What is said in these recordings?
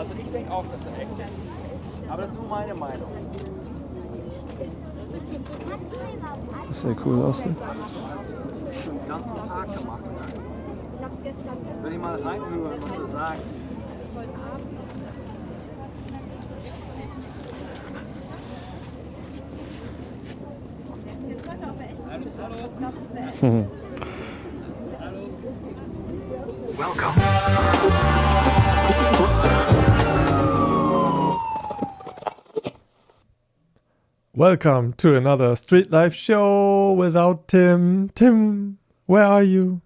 Also ich denke auch, dass er echt ist. Aber das ist nur meine Meinung. Das sieht cool aus. Ne? Den ganzen Tag gemacht. Ne? Wenn ich mal reinhöre, was er sagt. Welcome. Welcome to another Street Life show without Tim. Tim, where are you?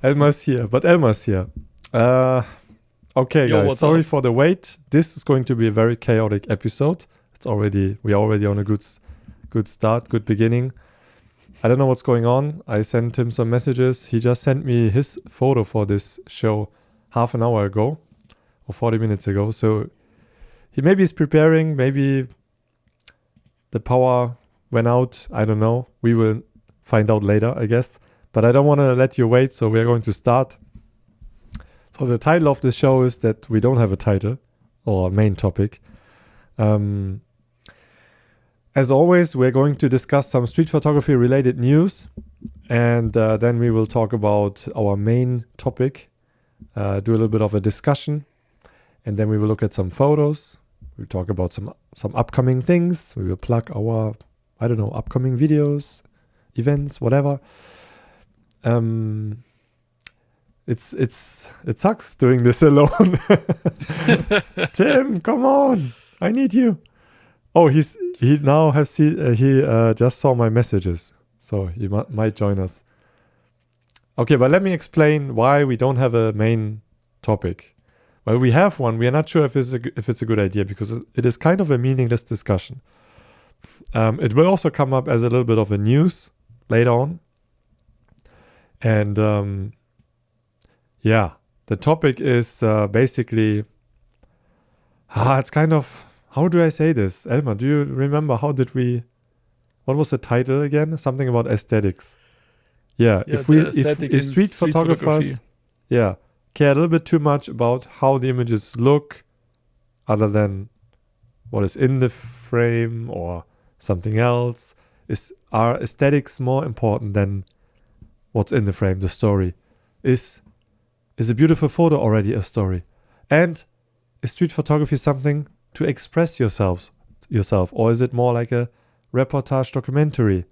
Elmar's here, but Elmar's here. Okay, Yo, guys, sorry for the wait. This is going to be a very chaotic episode. We're already on a good start, good beginning. I don't know what's going on. I sent him some messages. He just sent me his photo for this show half an hour ago or 40 minutes ago. So he maybe is preparing. Maybe the power went out. I don't know. We will find out later, I guess. But I don't want to let you wait. So we're going to start. So the title of this show is that we don't have a title or a main topic. As always, we're going to discuss some street photography related news, and then we will talk about our main topic, do a little bit of a discussion, and then we will look at some photos. We'll talk about some upcoming things. We will plug our, upcoming videos, events, whatever. It sucks doing this alone. Tim, come on, I need you. Oh, he just saw my messages, so he might join us. Okay, but let me explain why we don't have a main topic. Well, we have one. We are not sure if it's a good idea because it is kind of a meaningless discussion. It will also come up as a little bit of a news later on. And the topic is basically, it's kind of, how do I say this? Elmar, do you remember what was the title again? Something about aesthetics. If street photographers care a little bit too much about how the images look other than what is in the frame or something else, are aesthetics more important than what's in the frame, the story? Is a beautiful photo already a story? And is street photography something to express yourself, or is it more like a reportage documentary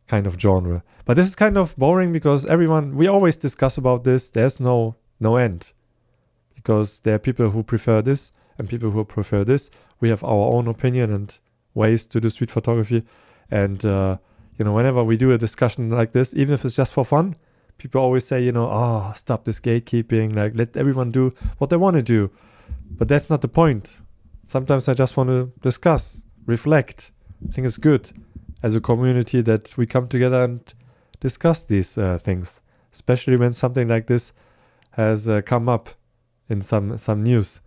kind of genre? But this is kind of boring because we always discuss about this. There's no end, because there are people who prefer this and people who prefer this. We have our own opinion and ways to do street photography, and whenever we do a discussion like this, even if it's just for fun, people always say, stop this gatekeeping, like let everyone do what they want to do. But that's not the point. Sometimes I just want to discuss, reflect. I think it's good as a community that we come together and discuss these things, especially when something like this has come up in some news,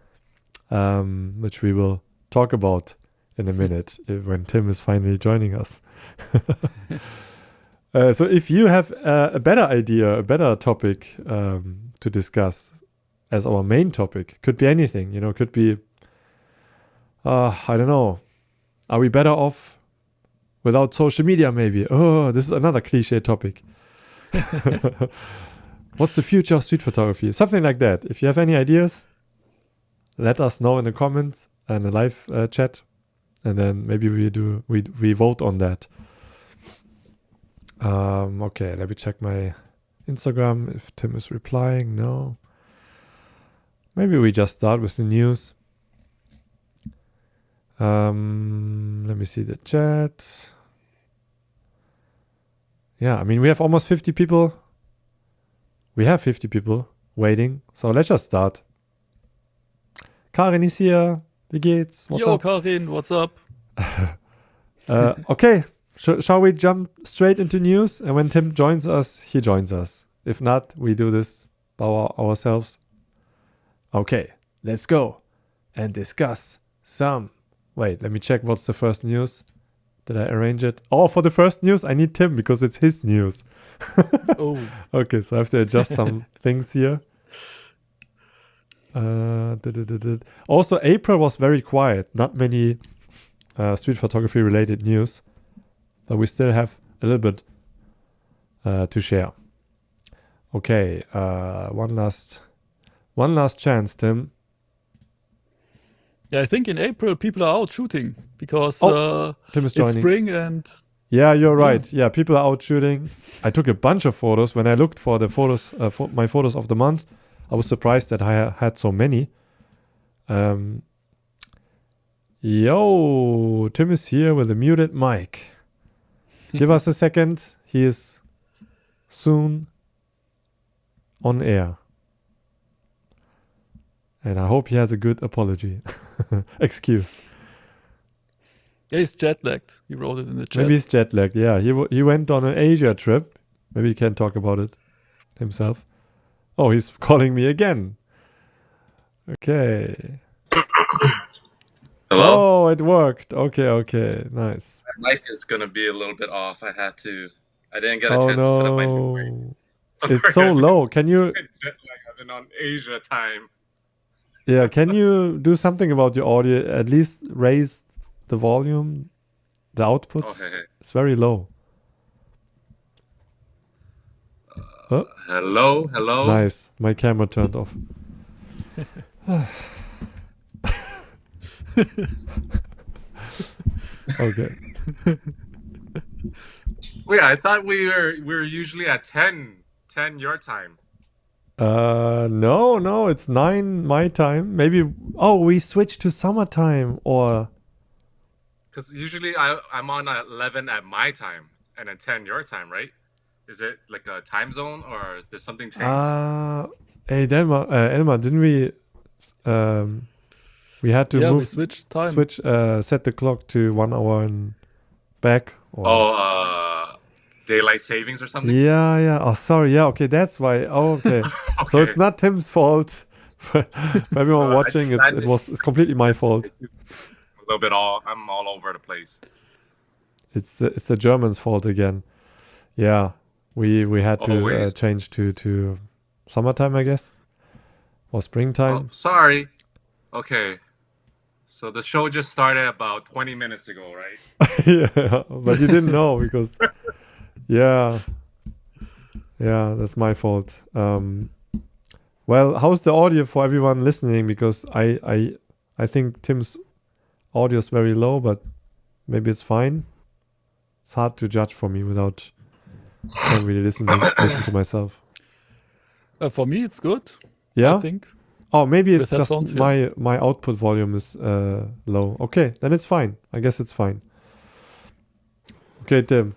which we will talk about in a minute when Tim is finally joining us. So if you have a better idea, a better topic to discuss as our main topic, could be anything, could be, I don't know, are we better off without social media maybe? Oh, this is another cliche topic. What's the future of street photography? Something like that. If you have any ideas, let us know in the comments and the live chat, and then maybe we vote on that. Okay, let me check my Instagram if Tim is replying. No. Maybe we just start with the news. Let me see the chat. Yeah, I mean, we have almost 50 people. We have 50 people waiting. So let's just start. Karin is here. Wie geht's? What's up? Karin, what's up? Okay. Shall we jump straight into news? And when Tim joins us, he joins us. If not, we do this by ourselves. Okay, let's go and discuss some. Wait, let me check what's the first news. Did I arrange it? Oh, for the first news, I need Tim because it's his news. Oh. Okay, so I have to adjust some things here. Also, April was very quiet. Not many street photography related news, but we still have a little bit to share. Okay, one last chance, Tim. Yeah, I think in April people are out shooting because Tim is it's joining. spring and Yeah, you're right. Yeah, people are out shooting. I took a bunch of photos. When I looked for the photos, my photos of the month, I was surprised that I had so many. Yo, Tim is here with a muted mic. Give us a second. He is soon on air. And I hope he has a good apology. Excuse. yeah, he's jet lagged. He wrote it in the chat. Maybe he's jet lagged. Yeah, he went on an Asia trip. Maybe he can talk about it himself. Oh, he's calling me again. Okay. Hello? Oh, it worked. Okay. Nice. My mic is going to be a little bit off. I didn't get a Oh chance to set up my new mic. no. It's so low. Can you I've been on Asia time. can you do something about your audio? At least raise the volume, the output. Okay. It's very low. Hello? Nice. My camera turned off. Okay. Wait, I thought we were usually at 10 your time. No, it's 9 my time. Maybe we switched to summertime or Because usually I'm on at 11 at my time and then 10 your time, right? Is it like a time zone or is there something changed? hey Elmar, didn't we we had to we switched time. Set the clock to 1 hour and back or Daylight savings or something? Yeah. Oh, sorry. Yeah, okay, that's why. Oh, okay. So it's not Tim's fault. For everyone watching, it's completely my fault. A little bit I'm all over the place. It's the Germans' fault again. Yeah, we had to change to summertime, I guess, or springtime. Oh, sorry. Okay. So the show just started about 20 minutes ago, right? Yeah, but you didn't know because yeah, that's my fault. Well, how's the audio for everyone listening? Because I think Tim's audio is very low, but maybe it's fine. It's hard to judge for me without can't really listen to myself. For me, it's good. Yeah, I think. Oh, maybe it's With just headphones, yeah. my output volume is low. Okay, then it's fine. I guess it's fine. Okay, Tim.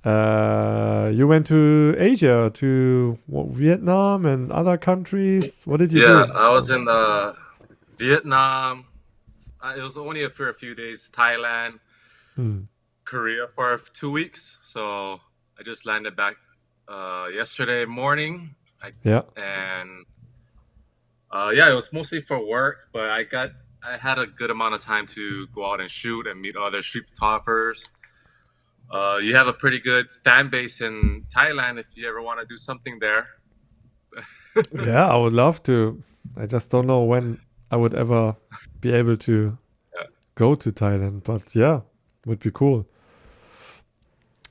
You went to Asia, to Vietnam and other countries. What did you do? Yeah, I was in Vietnam. It was only for a few days. Thailand, Korea for 2 weeks. So I just landed back yesterday morning. It was mostly for work, but I had a good amount of time to go out and shoot and meet other street photographers. You have a pretty good fan base in Thailand if you ever want to do something there. Yeah, I would love to. I just don't know when I would ever be able to go to Thailand, but yeah, would be cool.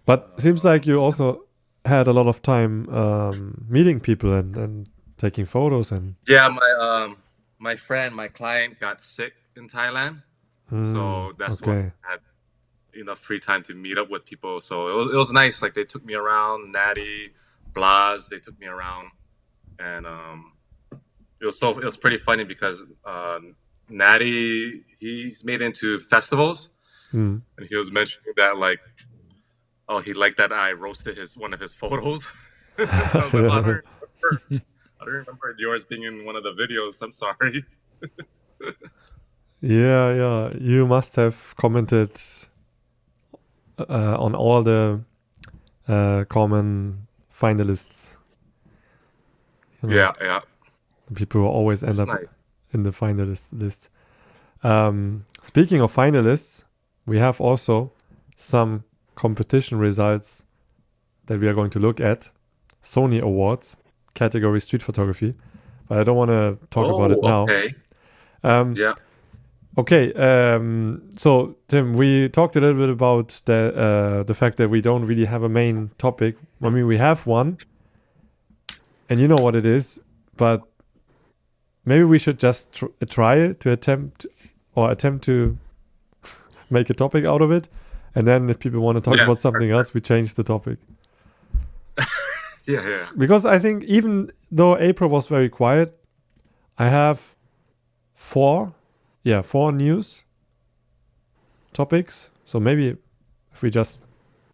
But seems like you also had a lot of time meeting people and taking photos and Yeah, my client got sick in Thailand, so that's why I had enough free time to meet up with people. So it was nice. Like they took me around, Natty, Blas, they took me around, and it was pretty funny because Natty, he's made into festivals, and he was mentioning that like, oh, he liked that I roasted one of his photos. I was like, I don't remember yours being in one of the videos. I'm sorry. Yeah. You must have commented on all the common finalists. You know, Yeah. people who always end up nice. in the finalist list. Speaking of finalists, we have also some competition results that we are going to look at. Sony Awards, category street photography. but I don't want to talk about it now. Okay. Yeah. Okay, so Tim, we talked a little bit about the fact that we don't really have a main topic. I mean, we have one, and you know what it is, but maybe we should just try to attempt to make a topic out of it, and then if people want to talk about something else, we change the topic. Yeah. Because I think even though April was very quiet, I have four news topics. So maybe if we just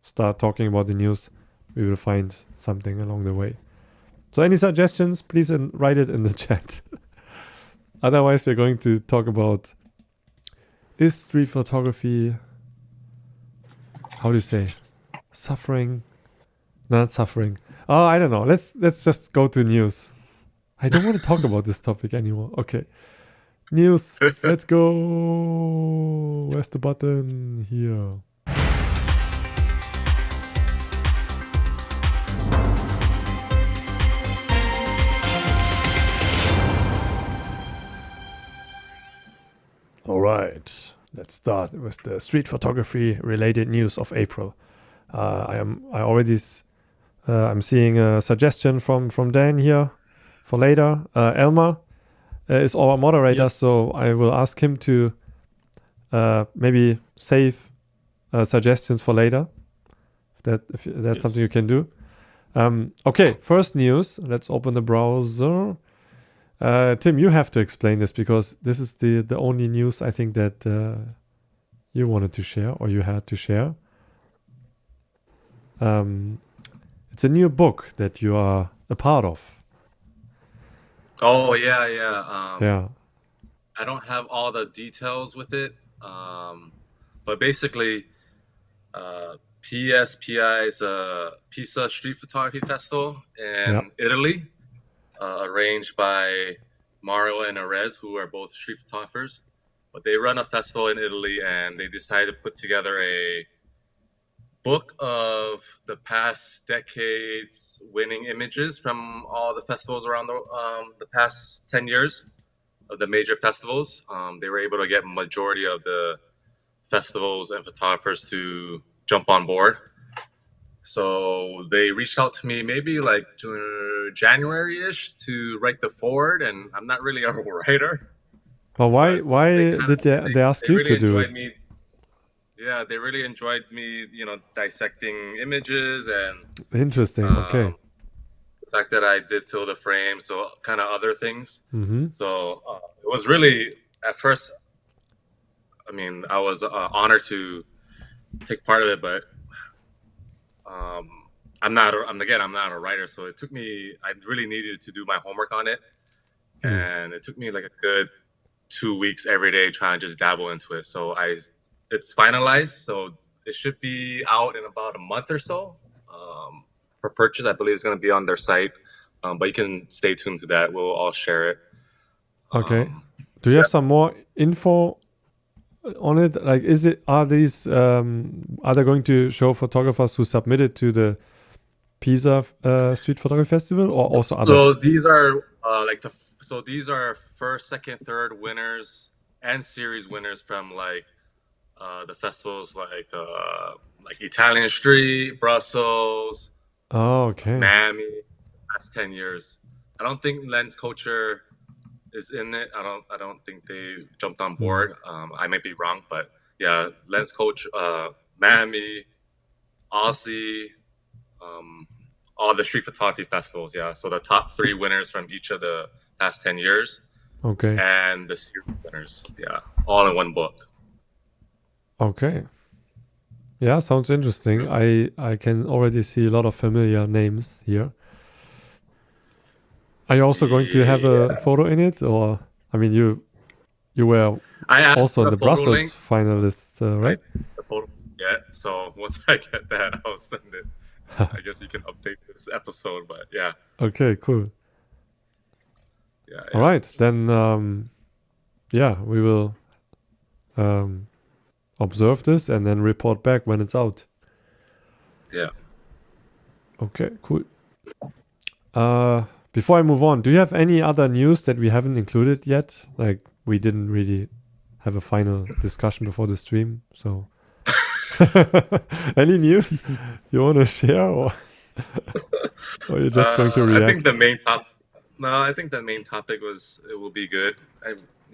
start talking about the news, we will find something along the way. So any suggestions, please write it in the chat. Otherwise, we're going to talk about, is street photography, how do you say, suffering? Not suffering. Oh, I don't know. Let's just go to news. I don't want to talk about this topic anymore. Okay. News. Let's go. Where's the button? Here. All right. Let's start with the street photography related news of April. I'm seeing a suggestion from Dan here for later. Elmar is our moderator, so I will ask him to maybe save suggestions for later. If that's something you can do. Okay, first news. Let's open the browser. Tim, you have to explain this because this is the only news I think that you wanted to share or you had to share. It's a new book that you are a part of. Oh, yeah. Yeah. I don't have all the details with it, but basically, PSPI is a Pisa Street Photography Festival in Italy, arranged by Mario and Arez, who are both street photographers. But they run a festival in Italy, and they decided to put together a book of the past decades winning images from all the festivals around the past 10 years of the major festivals. They were able to get majority of the festivals and photographers to jump on board. So they reached out to me maybe like January-ish to write the foreword, and I'm not really a writer. Well, why did they ask you to do it? Yeah, they really enjoyed me, dissecting images and interesting. Okay. The fact that I did fill the frame, so kind of other things. Mm-hmm. So it was really at first. I mean, I was honored to take part of it, but I'm not a writer, so it took me. I really needed to do my homework on it, and it took me like a good 2 weeks every day trying to just dabble into it. So it's finalized, so it should be out in about a month or so for purchase. I believe it's going to be on their site, but you can stay tuned to that. We'll all share it. Okay. Do you have some more info on it? Like, are they going to show photographers who submitted to the Pisa Street Photography Festival, or also other? So these are these are first, second, third winners and series winners from the festivals like Italian Street, Brussels, Miami, the past 10 years. I don't think Lens Culture is in it. I don't think they jumped on board. I might be wrong, but yeah, Lens Culture, Miami, Aussie, all the street photography festivals. Yeah, so the top 3 winners from each of the past 10 years. Okay. And the series winners. Yeah, all in one book. Okay. Yeah, sounds interesting. I can already see a lot of familiar names here. Are you also going to have a photo in it, or I mean, you were also in the Brussels finalists, right? The photo, yeah. So once I get that, I'll send it. I guess you can update this episode, but yeah. Okay, cool. Yeah. All right, then. We will observe this and then report back when it's out. Yeah. Okay, cool. before I move on, do you have any other news that we haven't included yet? Like, we didn't really have a final discussion before the stream, so... Any news you want to share, or you're just going to react? I think the main topic was it will be good.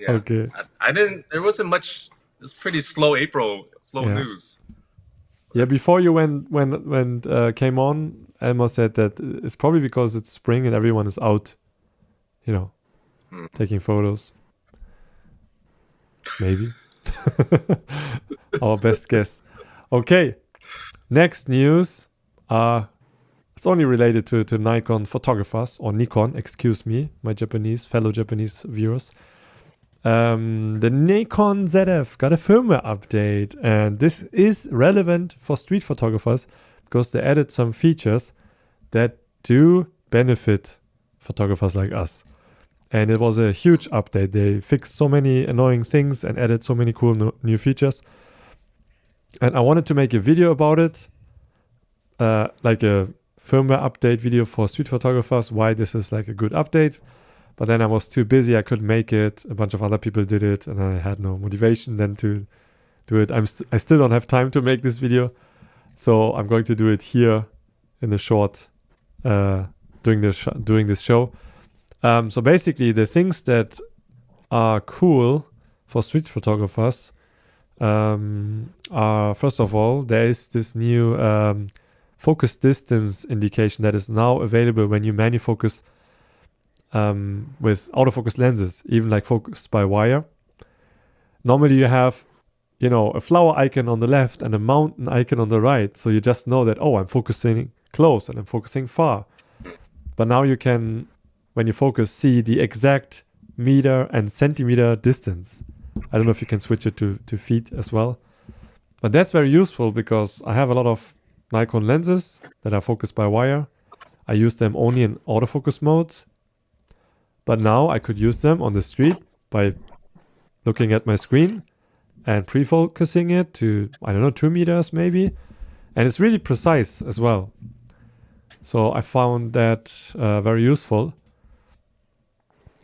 Okay. I didn't. There wasn't much. It was pretty slow April. News. Yeah, before you came on, Elmo said that it's probably because it's spring and everyone is out, taking photos. Maybe. Our best guess. Okay, next news. It's only related to Nikon photographers, or Nikon, excuse me, my fellow Japanese viewers. The Nikon ZF got a firmware update, and this is relevant for street photographers because they added some features that do benefit photographers like us. And it was a huge update. They fixed so many annoying things and added so many cool new features. And I wanted to make a video about it, like a firmware update video for street photographers, why this is like a good update. But then I was too busy, I couldn't make it. A bunch of other people did it, and I had no motivation then to do it. I still don't have time to make this video, so I'm going to do it here in the short, during this show. So basically, the things that are cool for street photographers are, first of all, there is this new focus distance indication that is now available when you manually focus with autofocus lenses, even like focus by wire. Normally you have, a flower icon on the left and a mountain icon on the right, so you just know that, I'm focusing close and I'm focusing far. But now you can, when you focus, see the exact meter and centimeter distance. I don't know if you can switch it to feet as well. But that's very useful because I have a lot of Nikon lenses that are focused by wire. I use them only in autofocus mode. But now I could use them on the street by looking at my screen and pre-focusing it to, 2 meters maybe. And it's really precise as well. So I found that very useful.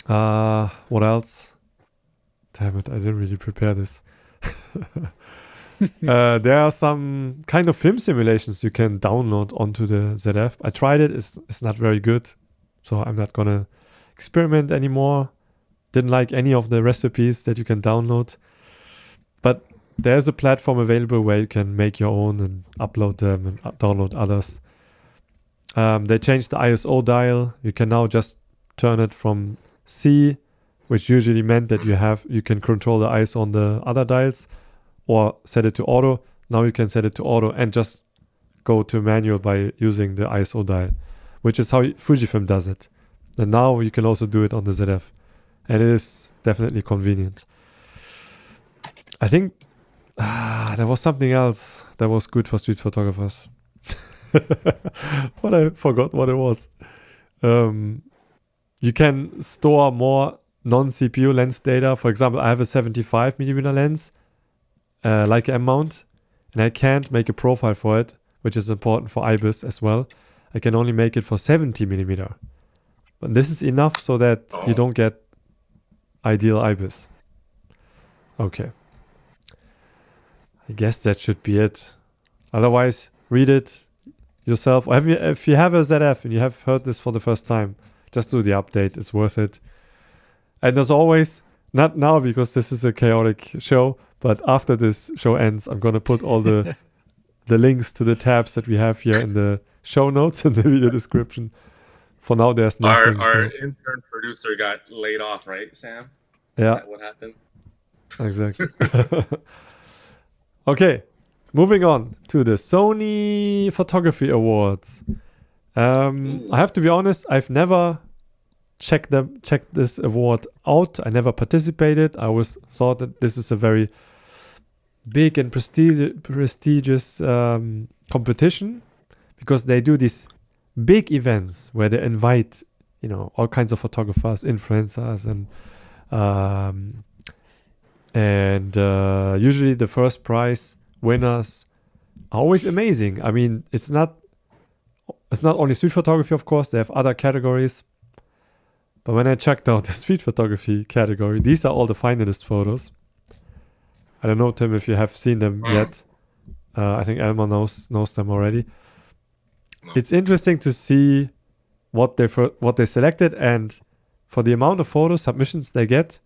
What else? Damn it, I didn't really prepare this. There are some kind of film simulations you can download onto the ZF. I tried it, it's not very good. So I'm not gonna experiment anymore. Didn't like any of the recipes that you can download. But there's a platform available where you can make your own and upload them and download others. They changed the ISO dial. You can now just turn it from C, which usually meant that you can control the ISO on the other dials, or set it to auto. Now you can set it to auto and just go to manual by using the ISO dial, which is how Fujifilm does it. And now you can also do it on the ZF. And it is definitely convenient. I think there was something else that was good for street photographers. But I forgot what it was. You can store more non-CPU lens data. For example, I have a 75mm lens, like M mount, and I can't make a profile for it, which is important for IBIS as well. I can only make it for 70mm. But this is enough so that you don't get ideal IBIS. Okay. I guess that should be it. Otherwise, read it yourself. Or if you have a ZF and you have heard this for the first time, just do the update. It's worth it. And as always, not now because this is a chaotic show, but after this show ends, I'm going to put all the links to the tabs that we have here in the show notes and the video description. For now, there's nothing. Our intern producer got laid off, right, Sam? Yeah. Is that what happened? Exactly. Okay, moving on to the Sony Photography Awards. I have to be honest, I've never checked this award out. I never participated. I always thought that this is a very big and prestigious competition because they do these big events where they invite, all kinds of photographers, influencers, and usually the first prize winners are always amazing. I mean, it's not only street photography, of course. They have other categories. But when I checked out the street photography category, these are all the finalist photos. I don't know, Tim, if you have seen them yet. I think Elmar knows them already. No. It's interesting to see what they selected, and for the amount of photo submissions they get,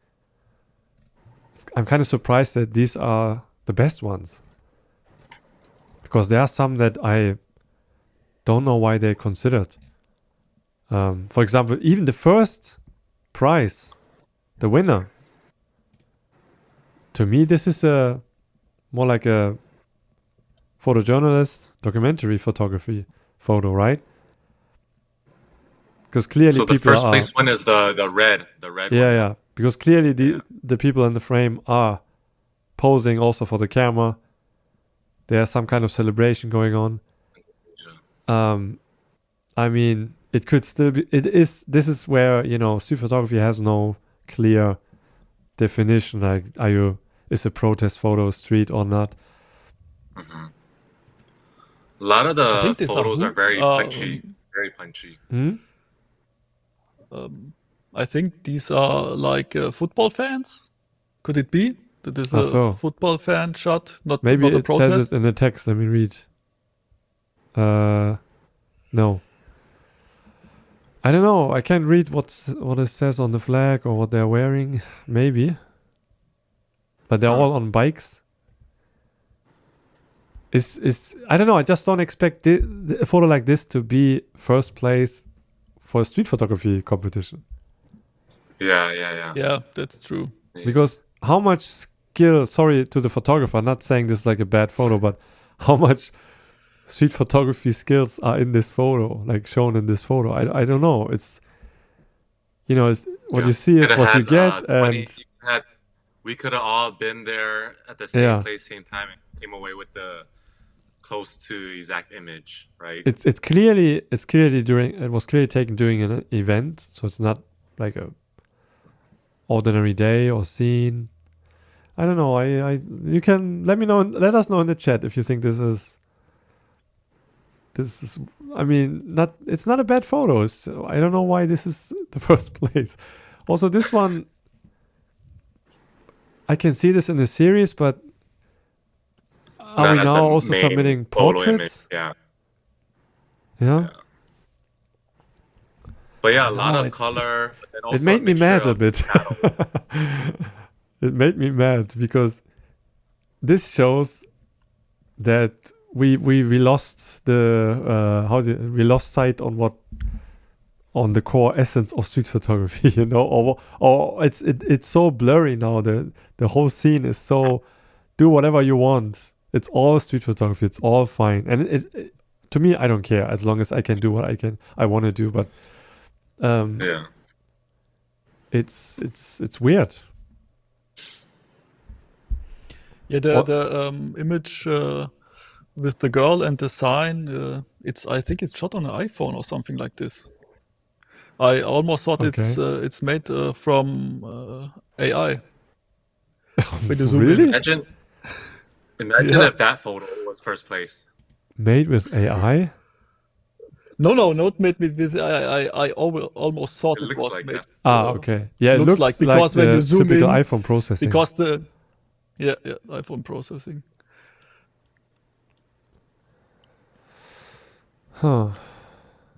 I'm kind of surprised that these are the best ones. Because there are some that I don't know why they considered. For example, even the first prize, the winner, to me, this is more like a photojournalist, documentary photography photo, right? Because clearly So the people first place one is the red one. Yeah. Because clearly the people in the frame are posing also for the camera. There's some kind of celebration going on. I mean, it could still be. This is where, street photography has no clear definition. Like, is a protest photo street or not? Mm-hmm. A lot of the these photos are very punchy. Very punchy. I think these are like football fans. Could it be that is a football fan shot, not a protest? Maybe it says it in the text. Let me read. No. I don't know. I can't read what it says on the flag or what they're wearing. Maybe. But they're all on bikes. I don't know. I just don't expect a photo like this to be first place for a street photography competition. Yeah, that's true. Because how much skill, sorry to the photographer, not saying this is like a bad photo, but how much street photography skills are in this photo, like shown in this photo? I don't know. It's, what you see is what you get. And we could have all been there at the same place, same time, and came away with the close to exact image, right? It was clearly taken during an event, so it's not like a ordinary day or scene. I don't know. You can let us know in the chat if you think this is. I mean, it's not a bad photo. I don't know why this is the first place. Also, this one, I can see this in the series, but are we now also submitting portraits? Yeah. But yeah, a lot of color. It made me mad a bit. It made me mad because this shows that we lost we lost sight on the core essence of street photography, or it's so blurry now. The whole scene is so, do whatever you want. It's all street photography. It's all fine, and it to me, I don't care as long as I can do what I want to do. But it's weird. Yeah, the image with the girl and the sign. I think it's shot on an iPhone or something like this. I almost thought it's made from AI. Really? Imagine if that photo was first place. Made with AI? No, not made with AI. I almost thought it was like made. That. Okay. Yeah, it looks like, because when you zoom in, iPhone processing. Because iPhone processing. Huh.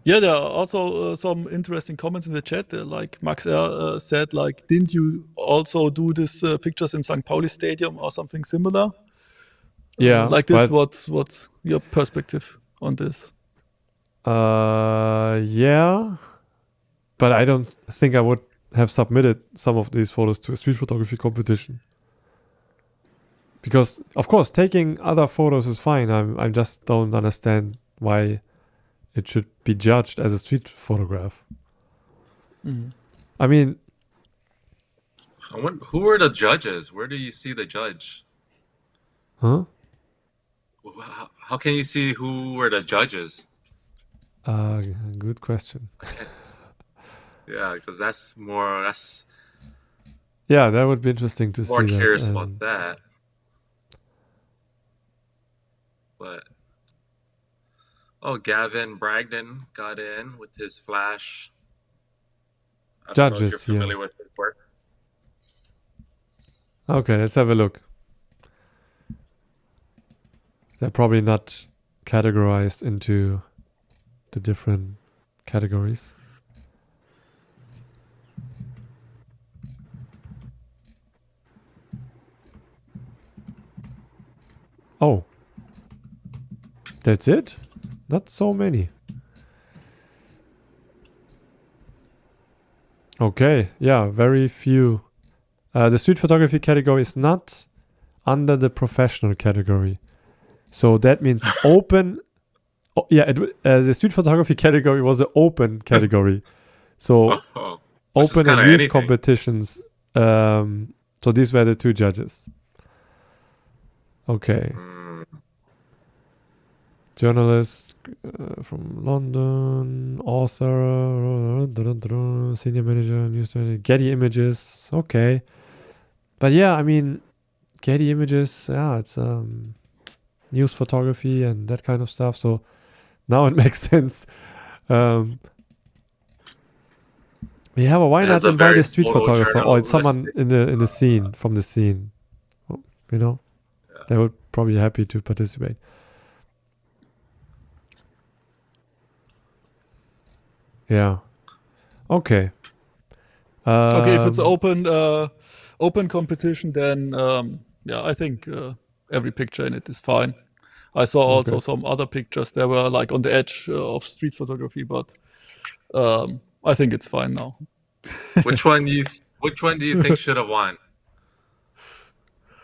Yeah, there are also some interesting comments in the chat. Like Max R said, like, didn't you also do this pictures in St. Pauli Stadium or something similar? Yeah. Like this, what's your perspective on this? Yeah. But I don't think I would have submitted some of these photos to a street photography competition. Because, of course, taking other photos is fine. I just don't understand why it should be judged as a street photograph. Mm-hmm. I mean, who are the judges? Where do you see the judge? Huh? How can you see who were the judges? Good question. Yeah, because that's yeah, that would be interesting to see. More curious about that. But Gavin Bragdon got in with his flash. I don't know if you're judges here. familiar with his work. Okay, let's have a look. They're probably not categorized into the different categories. Oh, that's it? Not so many. Okay, yeah, very few. The street photography category is not under the professional category. So that means open. Oh, yeah, the street photography category was an open category. So open and youth anything. competitions. So these were the two judges. Okay. Journalist from London, author, senior manager, news Getty Images. Okay. But yeah, I mean, Getty Images, yeah, it's news photography and that kind of stuff. So now it makes sense. Yeah, but why not invite a street photographer or someone in the scene, from the scene? You know, they would probably be happy to participate. Yeah. Okay. Okay, if it's open competition, then yeah, I think every picture in it is fine. I saw also some other pictures that were like on the edge of street photography, but I think it's fine now. Which one do you think should have won?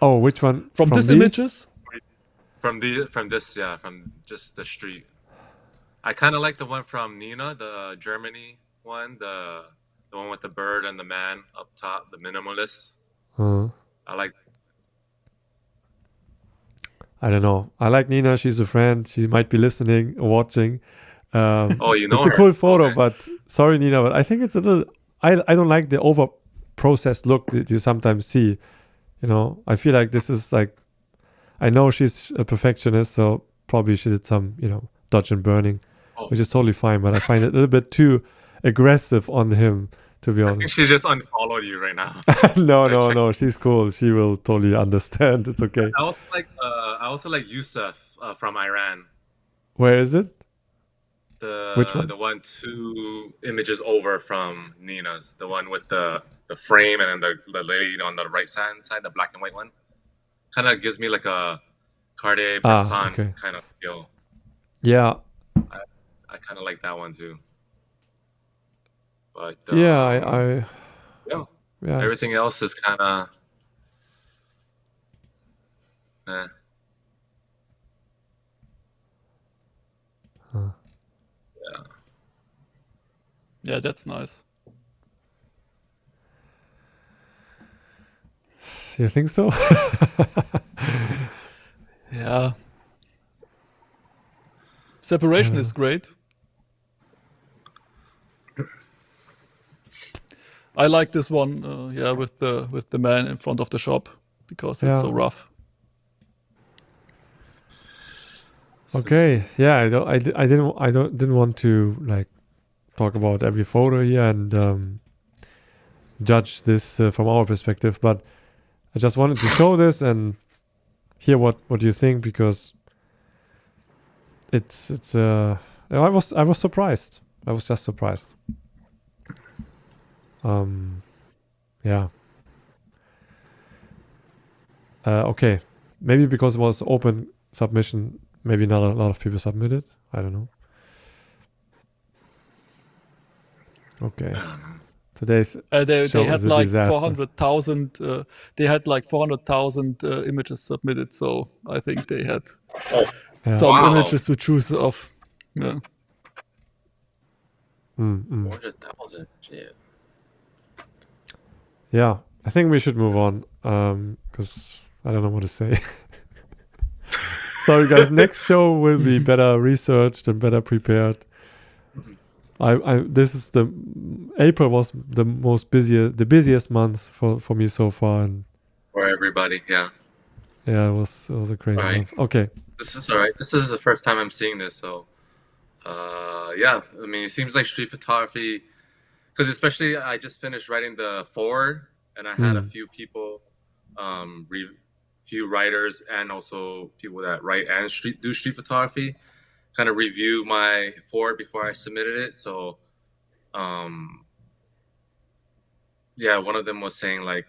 Oh, which one? From these images? From just the street. I kind of like the one from Nina, the Germany one, the one with the bird and the man up top, the minimalist. I like. I don't know. I like Nina. She's a friend. She might be listening or watching. Oh, you know it's her. A cool photo, Okay. but sorry, Nina, but I think it's a little. I don't like the over processed look that you sometimes see. You know, I feel like this is like. I know she's a perfectionist, so probably she did some, dodge and burning, which is totally fine. But I find it a little bit too aggressive on him, to be I think honest. she just unfollowed you right now. No. She's cool. She will totally understand. It's okay. I also like Yusuf from Iran. Where is it? Which one? The one 2 images over from Nina's. The one with the frame and then the lady on the right side, the black and white one. Kind of gives me like a Cartier-Bresson kind of feel. Yeah. I kind of like that one too. But yeah. Everything else is kind of. Yeah, that's nice. You think so? Yeah. Separation is great. I like this one, with the man in front of the shop because it's so rough. Okay, yeah, I didn't want to like talk about every photo here and judge this from our perspective, but I just wanted to show this and hear what you think, because it's I was surprised. I was just surprised. Yeah. Okay, maybe because it was open submission, maybe not a lot of people submitted. I don't know. Okay. Today's they show had is a like disaster. 400,000. They had like 400,000 images submitted, so I think they had some images to choose of. Yeah. 400,000. Shit. Yeah, I think we should move on because I don't know what to say. Sorry, guys. Next show will be better researched and better prepared. April was the busiest month for me so far, and For everybody, yeah. Yeah, it was a crazy month. Okay. This is all right. This is the first time I'm seeing this, so yeah. I mean, it seems like street photography because especially I just finished writing the foreword, and I had a few people, few writers, and also people that write and do street photography, kind of review my foreword before I submitted it. So, yeah, one of them was saying like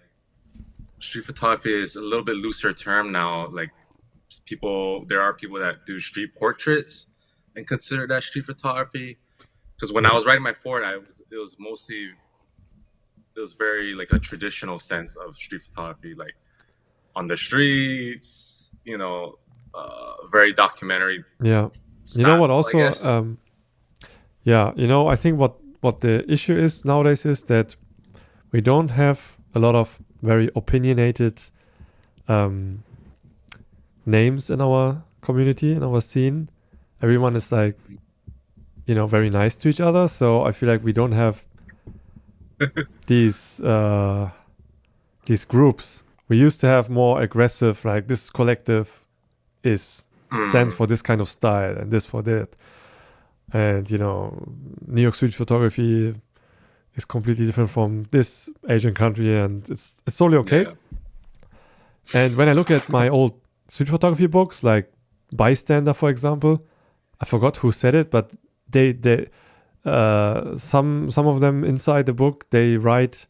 street photography is a little bit looser term now. Like there are people that do street portraits and consider that street photography. Because when I was writing my foreword, it was very like a traditional sense of street photography, like on the streets, very documentary. Yeah. Style, you know what also I think what the issue is nowadays is that we don't have a lot of very opinionated names in our community, in our scene. Everyone is like, very nice to each other. So I feel like we don't have these groups. We used to have more aggressive, like this collective stands for this kind of style and this for that. And, New York street photography is completely different from this Asian country, and it's totally okay. Yeah. And when I look at my old street photography books, like Bystander, for example, I forgot who said it, but they some of them inside the book, they write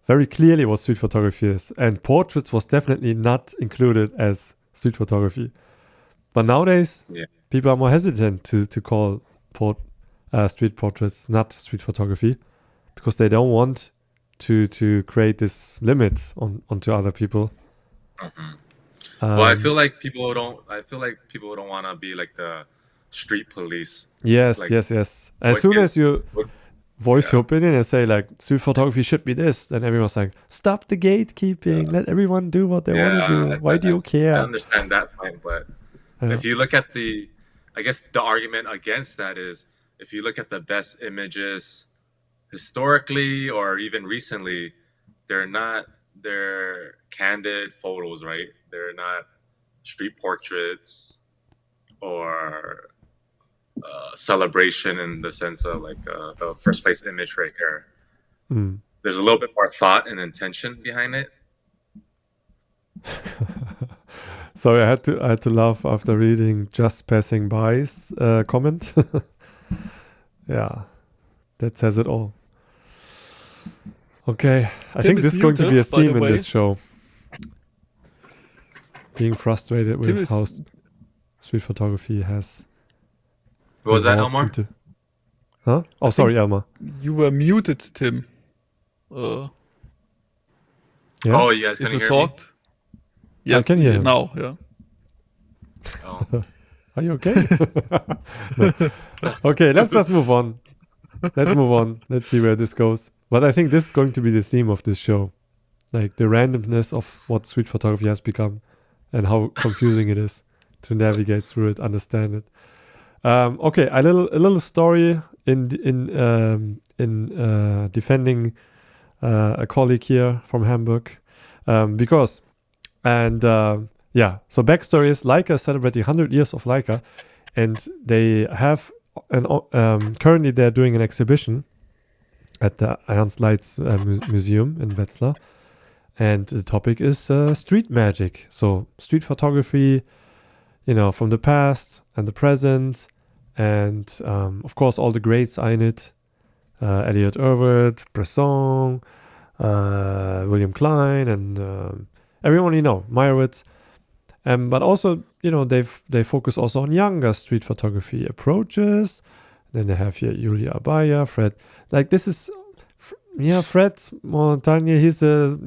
very clearly what street photography is, and portraits was definitely not included as street photography. But nowadays, people are more hesitant to call street portraits not street photography, because they don't want to create this limit onto other people. Well, I feel like people don't want to be like the street police. Yes, like, yes. As soon as you voice your opinion and say like street photography should be this, then everyone's like, stop the gatekeeping, let everyone do what they want to do. Why do you care? I understand that point, but if you look at I guess the argument against that is, if you look at the best images historically or even recently, they're candid photos, right? They're not street portraits or celebration in the sense of like the first place image right here. There's a little bit more thought and intention behind it. Sorry, I had to laugh after reading Just Passing By's comment. Yeah, that says it all. Okay, I think this is going to be a theme in this show. Being frustrated with how street photography has. What was that, Elmar? Huh? Oh, sorry, Elmar. You were muted, Tim. Yeah? Oh, you guys can hear talked? Me? Yes, I can hear now. Yeah. Oh. Are you okay? No. Okay, let's just move on. Let's see where this goes. But I think this is going to be the theme of this show, like the randomness of what street photography has become, and how confusing it is to navigate through it, understand it. Okay, a little story in defending a colleague here from Hamburg, because so backstory is Leica celebrating 100 years of Leica, and they have currently they're doing an exhibition at the Ernst Leitz Museum in Wetzlar, and the topic is street magic. So street photography, from the past and the present, and of course all the greats are in it. Elliot Erwitt, Bresson, William Klein, and everyone Meyerowitz. But also, they focus also on younger street photography approaches. Then they have here Julia Abaya, Fred. Like this is, Fred Montagne. He's I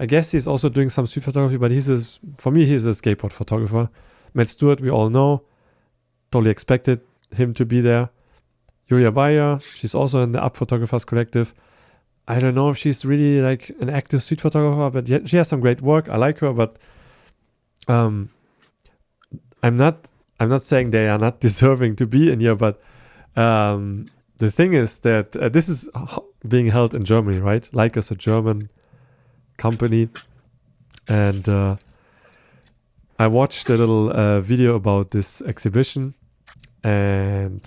guess he's also doing some street photography, but he's a skateboard photographer. Matt Stewart, we all know. Totally expected him to be there. Julia Bayer, she's also in the Up Photographers Collective. I don't know if she's really like an active street photographer, but she has some great work. I like her, but I'm not saying they are not deserving to be in here, but the thing is that this is being held in Germany, right? Leica is a German company, and I watched a little video about this exhibition, and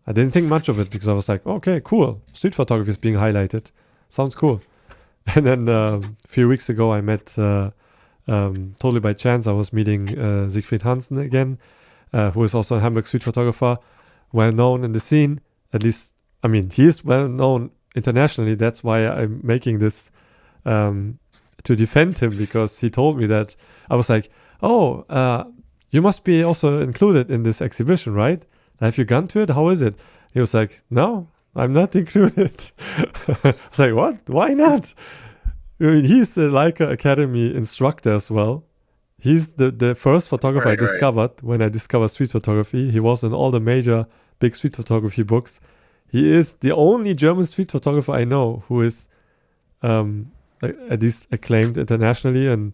I didn't think much of it because I was like, okay, cool. Street photography is being highlighted. Sounds cool. And then a few weeks ago, I met, totally by chance, I was meeting Siegfried Hansen again, who is also a Hamburg street photographer, well known in the scene. At least, I mean, he is well known internationally. That's why I'm making this to defend him, because he told me that. I was like, oh, you must be also included in this exhibition, right? Have you gone to it? How is it? He was like, no, I'm not included. I was like, what? Why not? I mean, he's the Leica Academy instructor as well. He's the first photographer I discovered when I discovered street photography. He was in all the major big street photography books. He is the only German street photographer I know who is at least acclaimed internationally and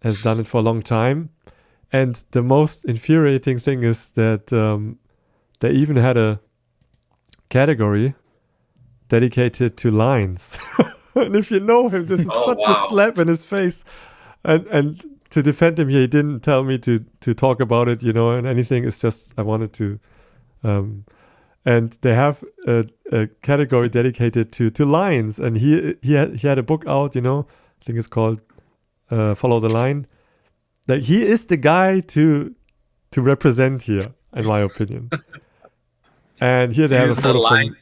has done it for a long time. And the most infuriating thing is that they even had a category dedicated to lines. And if you know him, this is such a slap in his face. And to defend him, he didn't tell me to talk about it, and anything. It's just I wanted to. And they have a category dedicated to lines. And he had a book out, I think it's called Follow the Line. Like, he is the guy to represent here, in my opinion. And here they have a photo from...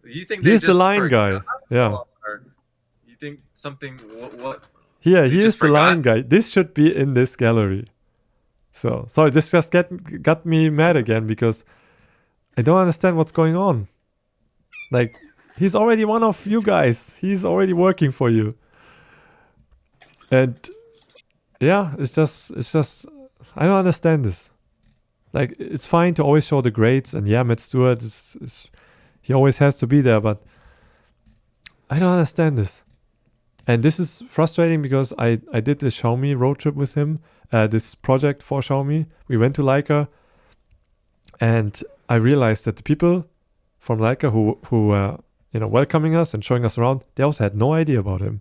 You think he's the line guy? Yeah. Or you think something? What? Yeah, he is the line guy. This should be in this gallery. So sorry, this just got me mad again because I don't understand what's going on. Like, he's already one of you guys. He's already working for you. And yeah, it's just I don't understand this. Like, it's fine to always show the grades, and yeah, Matt Stewart he always has to be there, but I don't understand this. And this is frustrating because I did this Xiaomi road trip with him, this project for Xiaomi. We went to Leica, and I realized that the people from Leica who were welcoming us and showing us around, they also had no idea about him.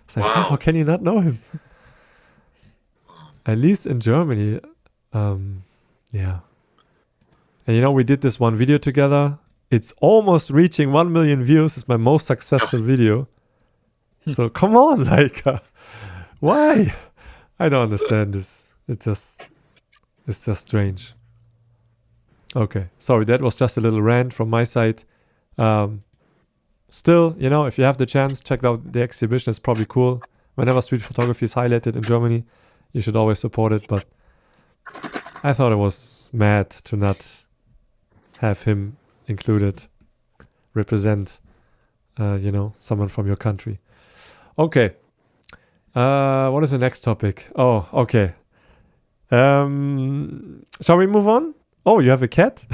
It's like, how can you not know him? At least in Germany, yeah. And we did this one video together. It's almost reaching 1 million views. It's my most successful video. So come on, Leica. Why? I don't understand this. It's just strange. Okay, sorry, that was just a little rant from my side. Still, if you have the chance, check out the exhibition. It's probably cool. Whenever street photography is highlighted in Germany, you should always support it. But I thought it was mad to not have him included, represent, someone from your country. Okay. What is the next topic? Oh, okay. Shall we move on? Oh, you have a cat?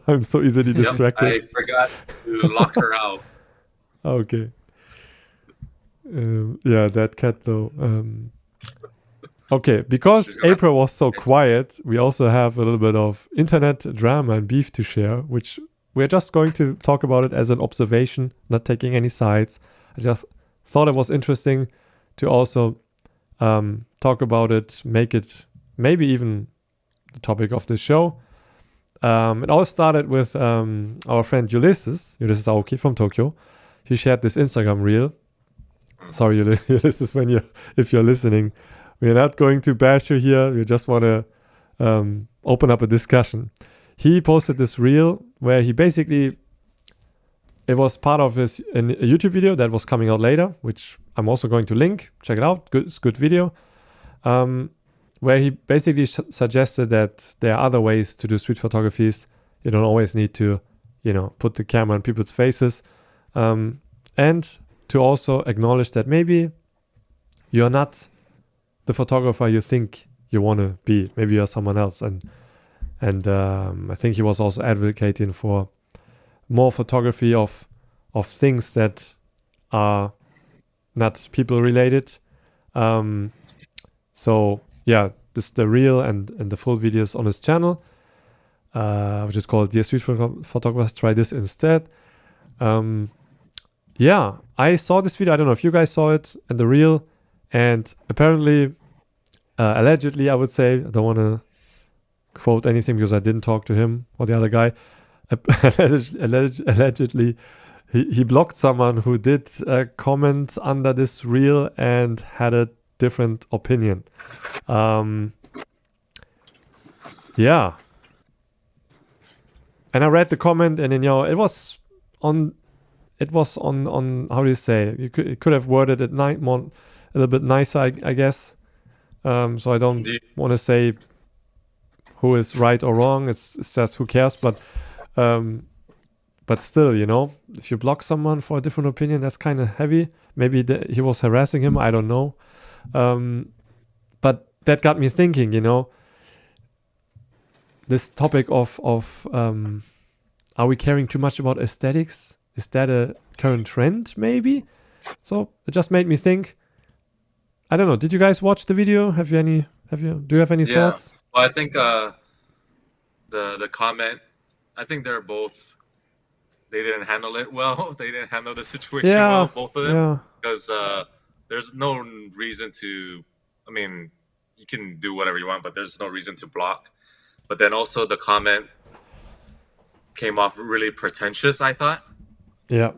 I'm so easily distracted. I forgot to lock her out. Okay. Yeah, that cat though. Okay, because April was so quiet, we also have a little bit of internet drama and beef to share, which we're just going to talk about it as an observation, not taking any sides. I just thought it was interesting to also talk about it, make it maybe even the topic of the show. It all started with our friend Ulysus Aoki from Tokyo. He shared this Instagram reel. Sorry, Ulysus, if you're listening. We're not going to bash you here. We just want to open up a discussion. He posted this reel where he basically, it was part of a YouTube video that was coming out later, which I'm also going to link. Check it out. It's a good video. Where he basically suggested that there are other ways to do street photographies. You don't always need to, put the camera in people's faces. And to also acknowledge that maybe you're not the photographer you think you want to be. Maybe you're someone else. And I think he was also advocating for more photography of things that are not people related. So yeah, this is the reel and the full videos on his channel, which is called Dear Street Photographers, Try This Instead. Yeah, I saw this video. I don't know if you guys saw it and the reel. And apparently, allegedly, I would say, I don't want to quote anything because I didn't talk to him or the other guy. Allegedly, he blocked someone who did comment under this reel and had a different opinion. Yeah. And I read the comment, and then, it was on how do you say? You could have worded it a little bit nicer, I guess. So I don't want to say who is right or wrong. It's just who cares. But still, if you block someone for a different opinion, that's kind of heavy. Maybe he was harassing him. I don't know. But that got me thinking. This topic of are we caring too much about aesthetics? Is that a current trend, maybe? So it just made me think. I don't know. Did you guys watch the video? Do you have any thoughts? Well, I think the comment, I think they didn't handle it well. They didn't handle the situation well, both of them. Because there's no reason to, you can do whatever you want, but there's no reason to block. But then also the comment came off really pretentious, I thought. Yeah.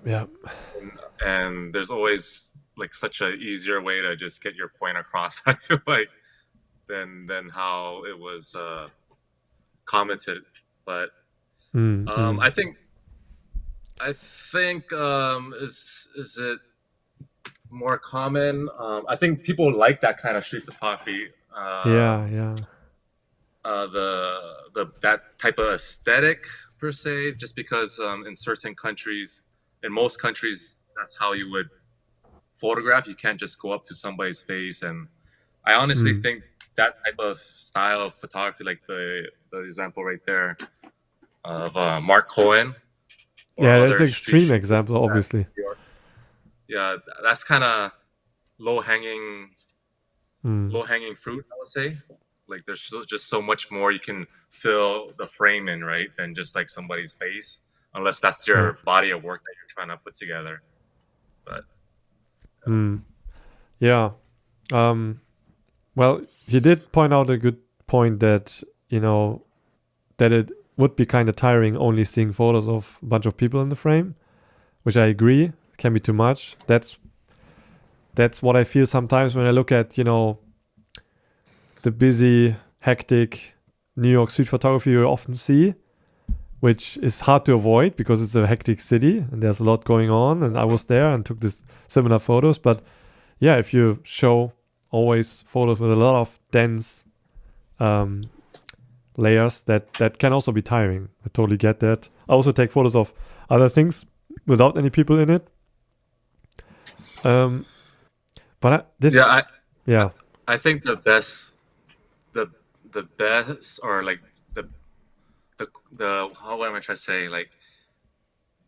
And there's always such an easier way to just get your point across, I feel like, than how it was commented. But I think is it more common? I think people like that kind of street photography. That type of aesthetic per se, just because in most countries, that's how you would photograph. You can't just go up to somebody's face. And I honestly think that type of style of photography, like the example right there of Mark Cohen. That's an extreme example, obviously. Yeah, that's kind of low-hanging fruit, I would say. There's just so much more you can fill the frame in, right, than just somebody's face, unless that's your body of work that you're trying to put together. But well, he did point out a good point that that it would be kind of tiring only seeing photos of a bunch of people in the frame, which I agree can be too much. That's what I feel sometimes when I look at the busy, hectic New York street photography you often see, which is hard to avoid because it's a hectic city and there's a lot going on. And I was there and took this similar photos. But yeah, if you show always photos with a lot of dense layers, that can also be tiring. I totally get that. I also take photos of other things without any people in it. I think the best or the how am I trying to say,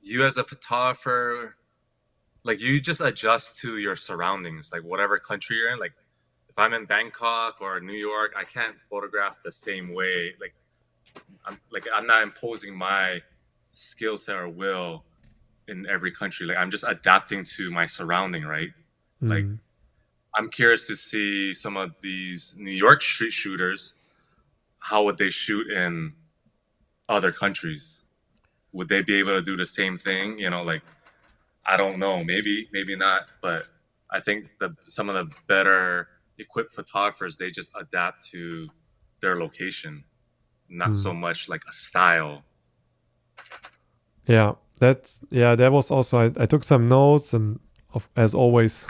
you as a photographer, you just adjust to your surroundings, whatever country you're in. If I'm in Bangkok or New York, I can't photograph the same way. I'm not imposing my skill set or will in every country. I'm just adapting to my surrounding, right? I'm curious to see some of these New York street shooters. How would they shoot in other countries? Would they be able to do the same thing? I don't know. Maybe not. But I think some of the better equipped photographers, they just adapt to their location, not so much a style. Yeah, there was also, I took some notes, and as always,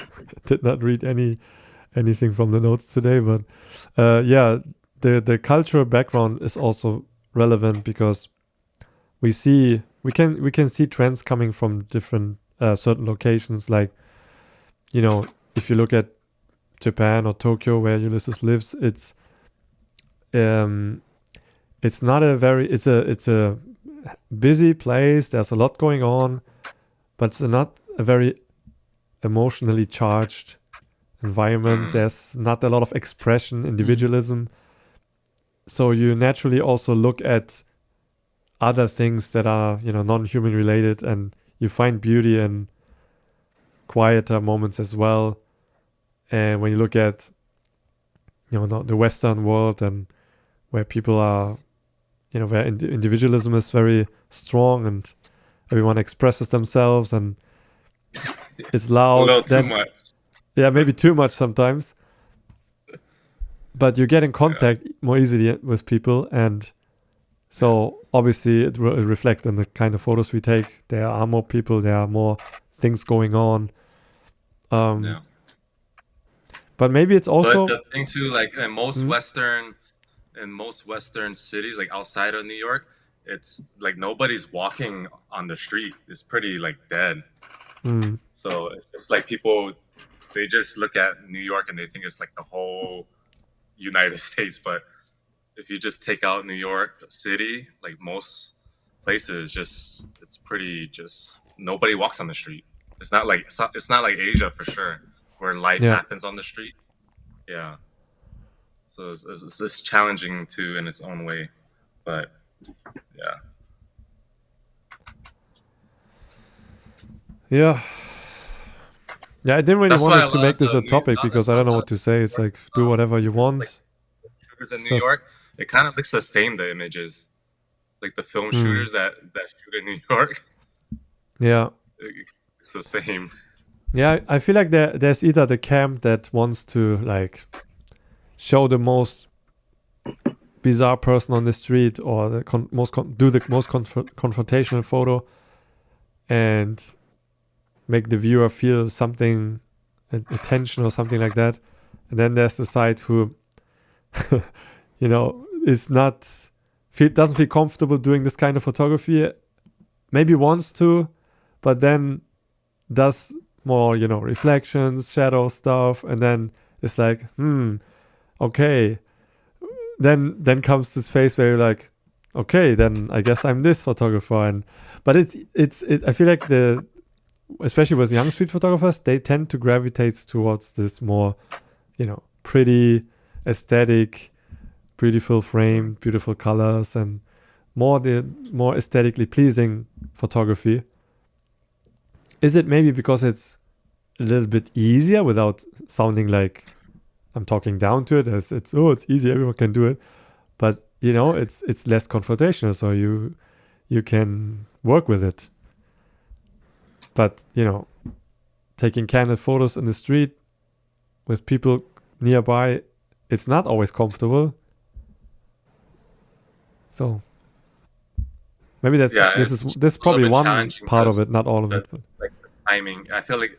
did not read anything from the notes today. But the cultural background is also relevant because we can see trends coming from different certain locations. If you look at Japan or Tokyo, where Ulysus lives, it's not it's a busy place. There's a lot going on, but it's not a very emotionally charged environment. There's not a lot of expression, individualism. So you naturally also look at other things that are, non-human related, and you find beauty in quieter moments as well. And when you look at, the Western world, and where people are where individualism is very strong and everyone expresses themselves and it's loud. A little too much. Yeah, maybe too much sometimes. But you get in contact more easily with people, and so obviously it will reflect on the kind of photos we take. There are more people, there are more things going on. But maybe it's also. But the thing too, like in most Western cities, like outside of New York, it's like nobody's walking on the street. It's pretty like dead. So it's like people, they just look at New York and they think it's like the whole United States. But if you just take out New York City, like most places, it's pretty just nobody walks on the street. It's not like Asia for sure, where life happens on the street. Yeah. So it's challenging too in its own way, but yeah. Yeah, I didn't really want to make this a topic because I don't know what to say. It's like, do whatever you want. Like shooters in New York, it kind of looks the same, the images. Like the film shooters that shoot in New York. Yeah. It's the same. Yeah, I feel like there's either the camp that wants to like show the most bizarre person on the street or the most confrontational photo and make the viewer feel something, attention or something like that. And then there's the side who, is doesn't feel comfortable doing this kind of photography. Maybe wants to, but then does more, reflections, shadow stuff. And then it's like, okay. Then comes this phase where you're like, okay, then I guess I'm this photographer. But it's I feel like especially with young street photographers, they tend to gravitate towards this more, pretty, aesthetic, beautiful frame, beautiful colors, and more aesthetically pleasing photography. Is it maybe because it's a little bit easier without sounding like I'm talking down to it? As it's easy, everyone can do it, but it's less confrontational, so you can work with it. But, taking candid photos in the street with people nearby, it's not always comfortable. So maybe this is probably one part of it, not all of it. But. Like the timing. I feel like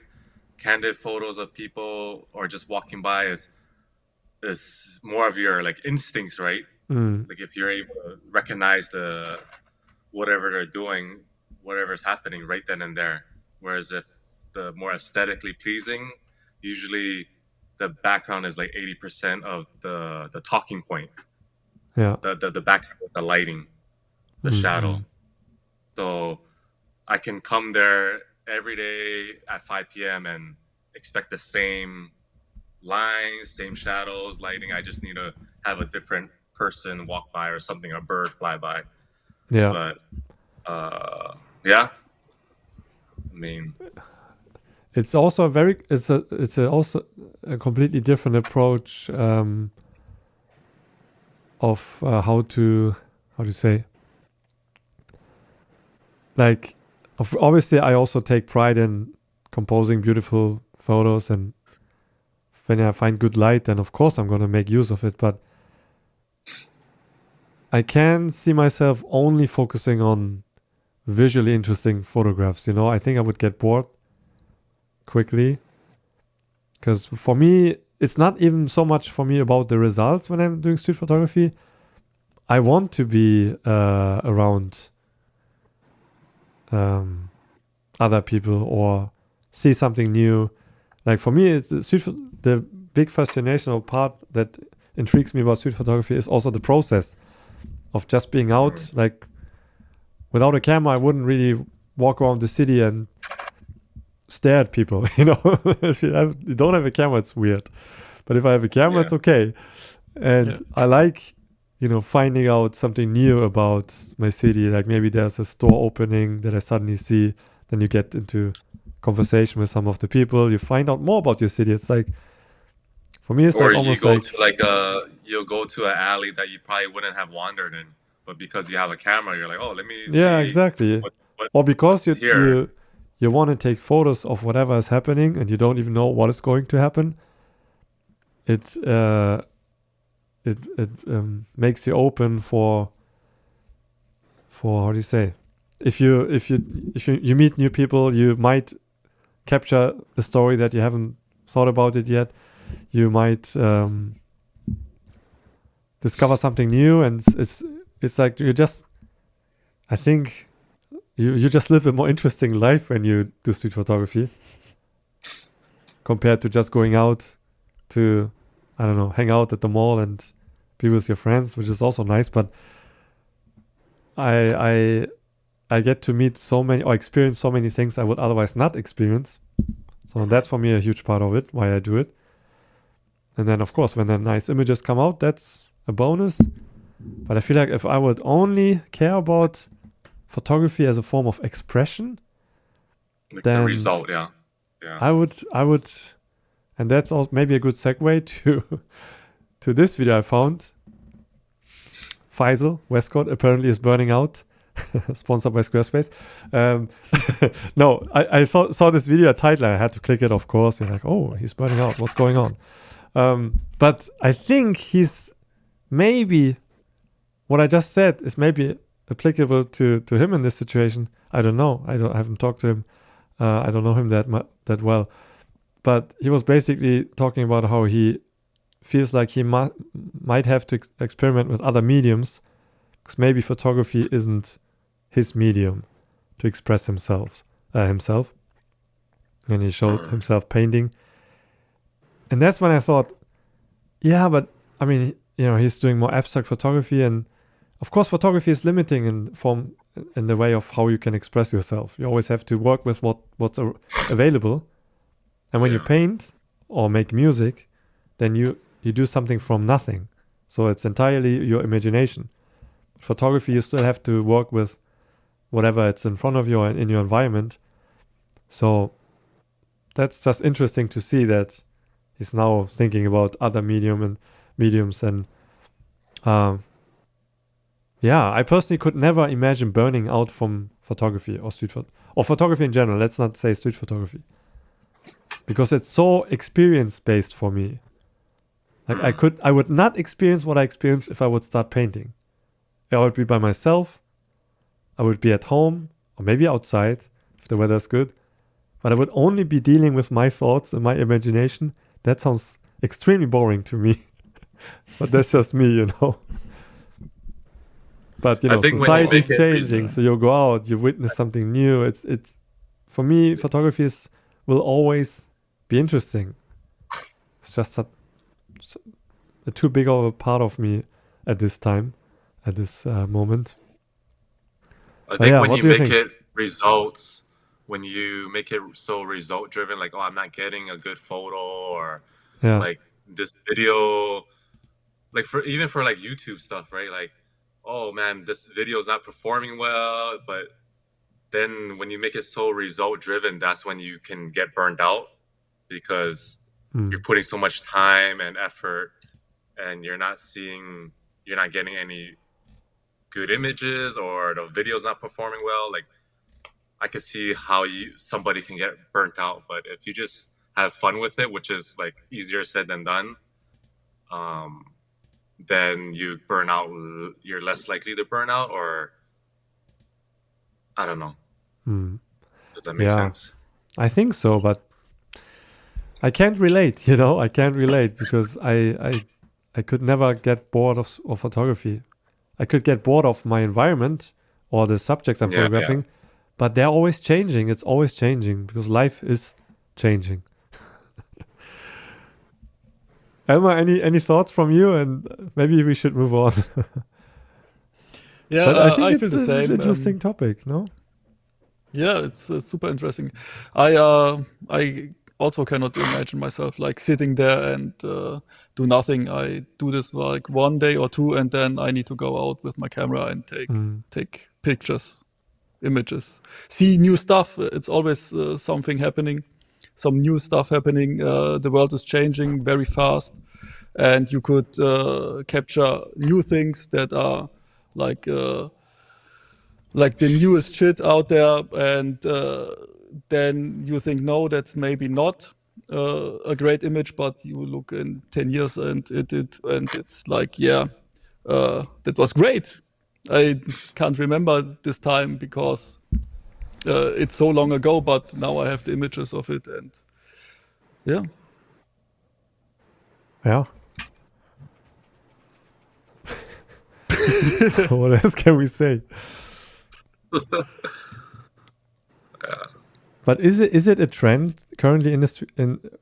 candid photos of people or just walking by is more of your like instincts, right? Like if you're able to recognize whatever they're doing, whatever's happening right then and there. Whereas if the more aesthetically pleasing, usually the background is like 80% of the talking point. Yeah. The background with the lighting, the shadow. So I can come there every day at 5 p.m. and expect the same lines, same shadows, lighting. I just need to have a different person walk by or something, a bird fly by. Yeah. But yeah. I mean, it's also also a completely different approach of how to say. Like, obviously, I also take pride in composing beautiful photos, and when I find good light, then of course I'm going to make use of it. But I can see myself only focusing on visually interesting photographs. I think I would get bored quickly, because for me, it's not even so much for me about the results when I'm doing street photography. I want to be around other people or see something new. Like for me, it's the big fascinational part that intrigues me about street photography is also the process of just being out. Like, without a camera, I wouldn't really walk around the city and stare at people. If you don't have a camera, it's weird. But if I have a camera, it's okay. And I like, finding out something new about my city. Like maybe there's a store opening that I suddenly see. Then you get into conversation with some of the people. You find out more about your city. It's like, for me, it's or like almost you go like... to you'll go to an alley that you probably wouldn't have wandered in. but because you have a camera, you're like, oh, let me Yeah, see exactly. what's Or because what's here. you want to take photos of whatever is happening and you don't even know what is going to happen. It makes you open for how do you say? If you meet new people, you might capture a story that you haven't thought about it yet. You might discover something new, and it's like I think you just live a more interesting life when you do street photography compared to just going out to, I don't know, hang out at the mall and be with your friends, which is also nice. But I get to meet so many or experience so many things I would otherwise not experience. So that's for me a huge part of it, why I do it. And then, of course, when the nice images come out, that's a bonus. But I feel like if I would only care about photography as a form of expression, Like then the result, yeah. I would, and that's all maybe a good segue to this video I found. Fisel Westcott apparently is burning out, sponsored by Squarespace. No, I saw this video title. I had to click it, of course. You're like, oh, he's burning out. What's going on? But I think he's maybe what I just said is maybe applicable to him in this situation. I don't know. I haven't talked to him. I don't know him that well. But he was basically talking about how he feels like he might have to experiment with other mediums, because maybe photography isn't his medium to express himself. And he showed himself painting. And that's when I thought, yeah, but I mean, he's doing more abstract photography, and of course photography is limiting in the way of how you can express yourself. You always have to work with what's available. And when you paint or make music, then you do something from nothing. So it's entirely your imagination. Photography, you still have to work with whatever it's in front of you or in your environment. So that's just interesting to see that he's now thinking about other mediums and I personally could never imagine burning out from photography or or photography in general. Let's not say street photography, because it's so experience based for me. Like I would not experience what I experienced if I would start painting. I would be by myself. I would be at home or maybe outside if the weather's good. But I would only be dealing with my thoughts and my imagination. That sounds extremely boring to me. But that's just me, But society is changing, so you go out, you witness something new. It's for me, photography will always be interesting. It's just a too big of a part of me at this time, at this moment. I think when you make it results, when you make it so result driven, like, oh, I'm not getting a good photo, or like this video, like for like YouTube stuff, right? Like, oh man, this video is not performing well. But then when you make it so result driven, that's when you can get burned out, because you're putting so much time and effort, and you're not getting any good images, or the video's not performing well. Like, I could see how somebody can get burnt out. But if you just have fun with it, which is like easier said than done, then you burn out. You're less likely to burn out, or I don't know. Does that make sense? I think so, but I can't relate. I can't relate because I could never get bored of photography. I could get bored of my environment or the subjects I'm photographing, but they're always changing. It's always changing because life is changing. Elmar, any thoughts from you? And maybe we should move on. But I think I it's feel the same. An interesting topic, no? Yeah, it's super interesting. I also cannot imagine myself like sitting there and do nothing. I do this like one day or two, and then I need to go out with my camera and take pictures, images, see new stuff. It's always something happening, some new stuff happening. The world is changing very fast, and you could capture new things that are like the newest shit out there, and then you think, no, that's maybe not a great image, but you look in 10 years and it's like, yeah, that was great. I can't remember this time because it's so long ago, but now I have the images of it, and yeah. Yeah. What else can we say? But is it a trend currently in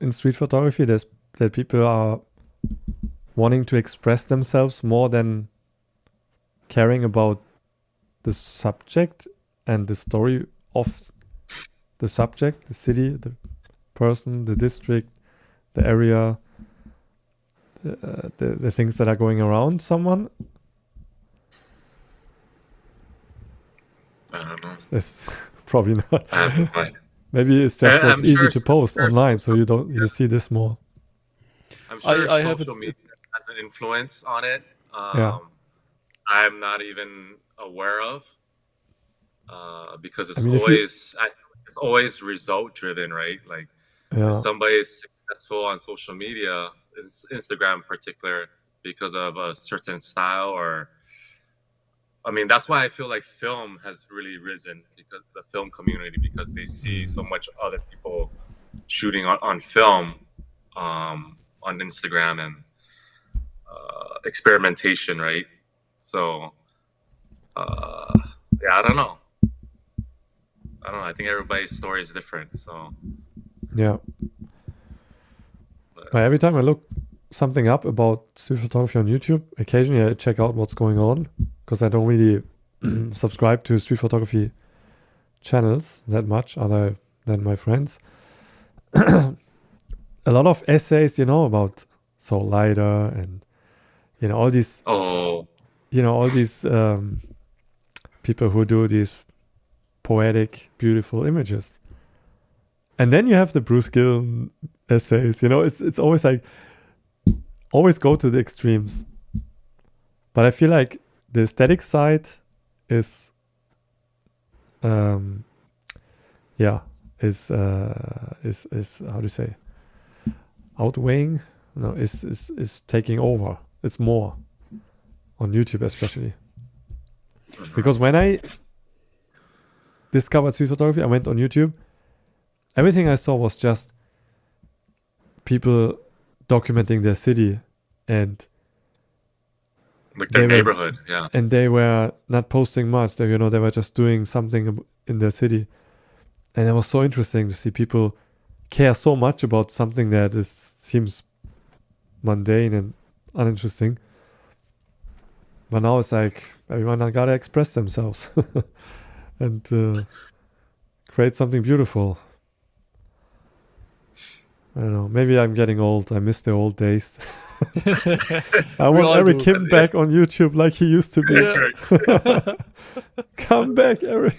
in street photography that people are wanting to express themselves more than caring about the subject and the story of the subject, the city, the person, the district, the area, the things that are going around someone? I don't know. It's probably not. I have no idea. Maybe it's just what's I'm easy sure to post online, so some- you see this more. I'm sure I have social media has an influence on it. Yeah. I'm not even aware of because it's I mean, it's always result driven, right? Like Yeah. if somebody is successful on social media, Instagram in particular, because of a certain style, or I mean, that's why I feel like film has really risen, because the film community, because they see so much other people shooting on film on Instagram, and experimentation, right? So yeah, I don't know. I think everybody's story is different. So Yeah. But every time I look something up about street photography on YouTube, occasionally I check out what's going on, because I don't really subscribe to street photography channels that much, other than my friends. A lot of essays, about Soul Lighter and all these oh, all these people who do these poetic, beautiful images. And then you have the Bruce Gill essays. It's always like, always go to the extremes. But I feel like the aesthetic side is how do you say, outweighing? No, is taking over. It's more on YouTube, especially. Because when I discovered street photography, I went on YouTube. Everything I saw was just people documenting their city and like their they were- neighborhood, yeah. and they were not posting much. They were just doing something in their city, and it was so interesting to see people care so much about something that seems mundane and uninteresting. But now it's like everyone gotta express themselves and create something beautiful. I don't know. Maybe I'm getting old. I miss the old days. I want all Eric do. Kim back on YouTube like he used to be. Come back, Eric.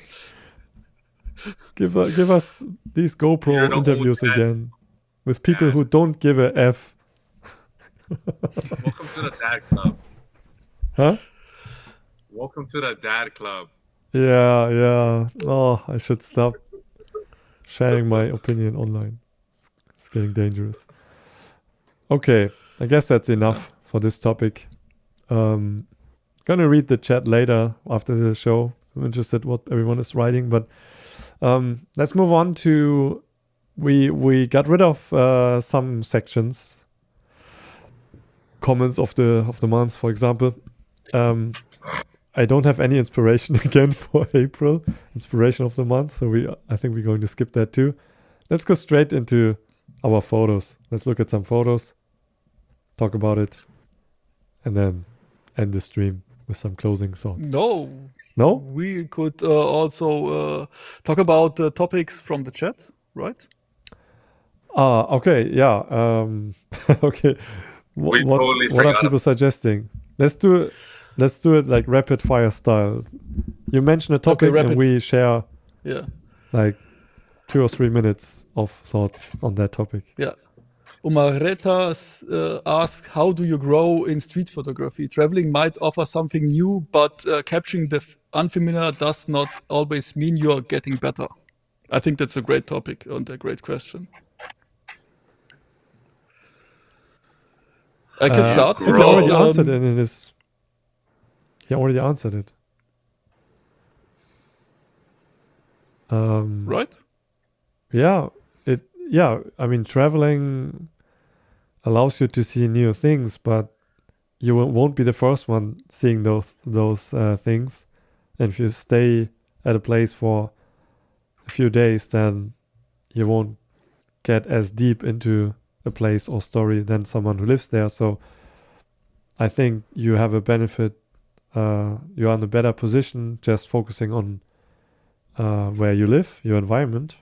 Give us these You're GoPro an old interviews dad. again with people Dad. who don't give a F. Welcome to the dad club. Huh? Welcome to the dad club. Yeah. Oh, I should stop sharing my opinion online. It's getting dangerous. Okay, I guess that's enough for this topic. Gonna read the chat later after the show. I'm interested what everyone is writing, but let's move on to we got rid of some sections. Comments of the month, for example. I don't have any inspiration again for April. Inspiration of the month, so I think we're going to skip that too. Let's go straight into our photos. Let's look at some photos, talk about it, and then end the stream with some closing thoughts. No, No? we could also talk about the topics from the chat, right? Okay, yeah. Okay. We What totally are forgot people suggesting? Let's do it like rapid fire style. You mention a topic and rapid. we share Yeah. like 2 or 3 minutes of thoughts on that topic. Yeah. Umareta asks, how do you grow in street photography? Traveling might offer something new, but capturing the unfamiliar does not always mean you're getting better. I think that's a great topic and a great question. I can start. I think he already answered it in his... He already answered it. Right? Yeah. I mean, traveling allows you to see new things, but you won't be the first one seeing those things. And if you stay at a place for a few days, then you won't get as deep into a place or story than someone who lives there. So I think you have a benefit. You're in a better position just focusing on where you live, your environment.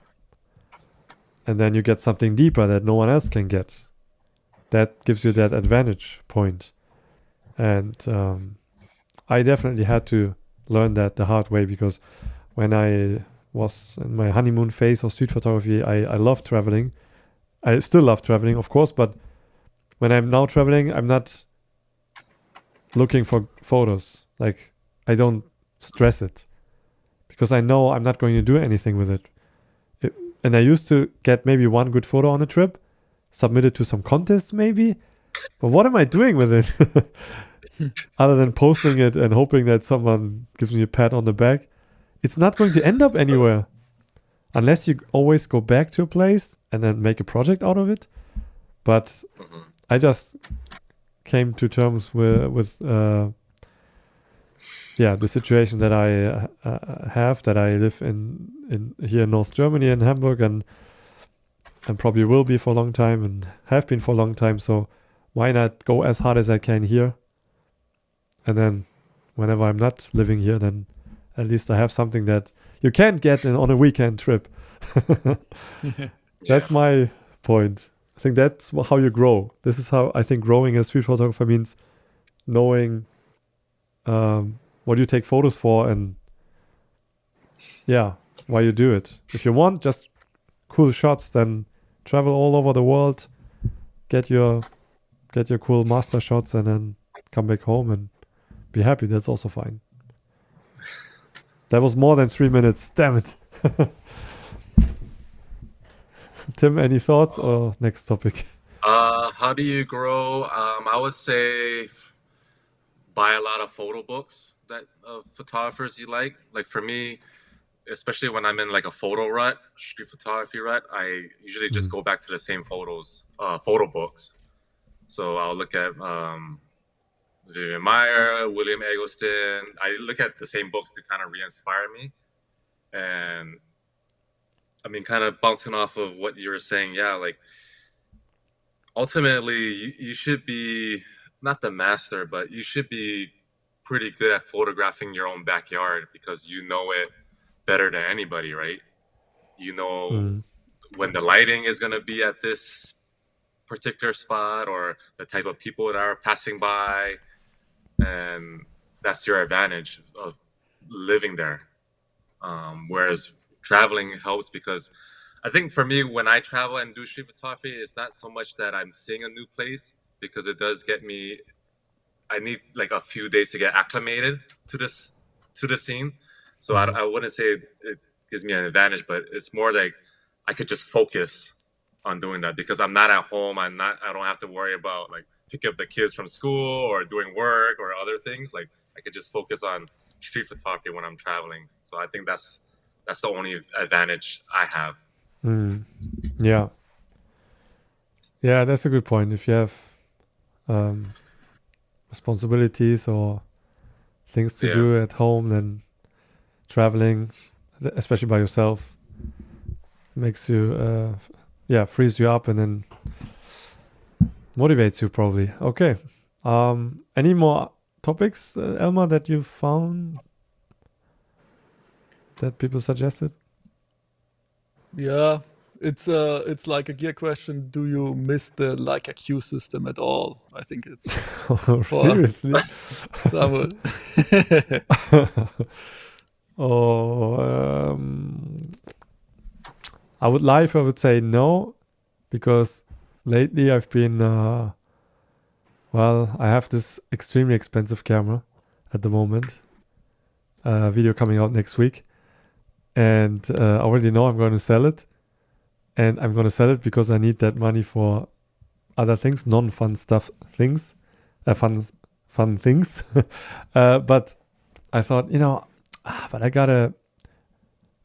And then you get something deeper that no one else can get. That gives you that advantage point. And I definitely had to learn that the hard way, because when I was in my honeymoon phase of street photography, I loved traveling. I still love traveling, of course, but when I'm now traveling, I'm not looking for photos. Like, I don't stress it because I know I'm not going to do anything with it. And I used to get maybe one good photo on a trip, submit it to some contest maybe, but what am I doing with it? Other than posting it and hoping that someone gives me a pat on the back, it's not going to end up anywhere. Unless you always go back to a place and then make a project out of it. But I just came to terms with the situation that I have, that I live in here in North Germany, in Hamburg, and probably will be for a long time and have been for a long time. So why not go as hard as I can here? And then whenever I'm not living here, then at least I have something that you can't get on a weekend trip. That's my point. I think that's how you grow. This is how I think growing as street photographer means knowing what you take photos for and why you do it. If you want just cool shots, then travel all over the world, get your cool master shots, and then come back home and be happy. That's also fine. That was more than 3 minutes. Damn it. Tim, any thoughts or next topic? How do you grow? I would say buy a lot of photo books that photographers you like. Like for me, especially when I'm in like a photo rut, street photography rut, I usually just go back to the same photo books. So I'll look at Vivian Meyer, William Eggleston. I look at the same books to kind of re-inspire me. And I mean, kind of bouncing off of what you were saying, like ultimately you should be not the master, but you should be pretty good at photographing your own backyard because you know it better than anybody, right? You know when the lighting is going to be at this particular spot or the type of people that are passing by, and that's your advantage of living there. Whereas traveling helps because I think for me, when I travel and do street photography, it's not so much that I'm seeing a new place, because it does get me, I need like a few days to get acclimated to the scene. So I wouldn't say it gives me an advantage, but it's more like I could just focus on doing that because I'm not at home. I don't have to worry about like picking up the kids from school or doing work or other things. Like I could just focus on street photography when I'm traveling. So I think that's the only advantage I have. Yeah, that's a good point. If you have responsibilities or things to do at home, then traveling, especially by yourself, makes you frees you up and then motivates you probably. Okay. Any more topics, Elmar, that you found that people suggested? Yeah, it's like a gear question. Do you miss the Leica Q system at all? I think it's seriously. Someone. I would lie if I would say no, because lately I've been, I have this extremely expensive camera at the moment. Video coming out next week. And I already know I'm going to sell it. And I'm going to sell it because I need that money for other things, non-fun things. Fun things. But I thought, but I gotta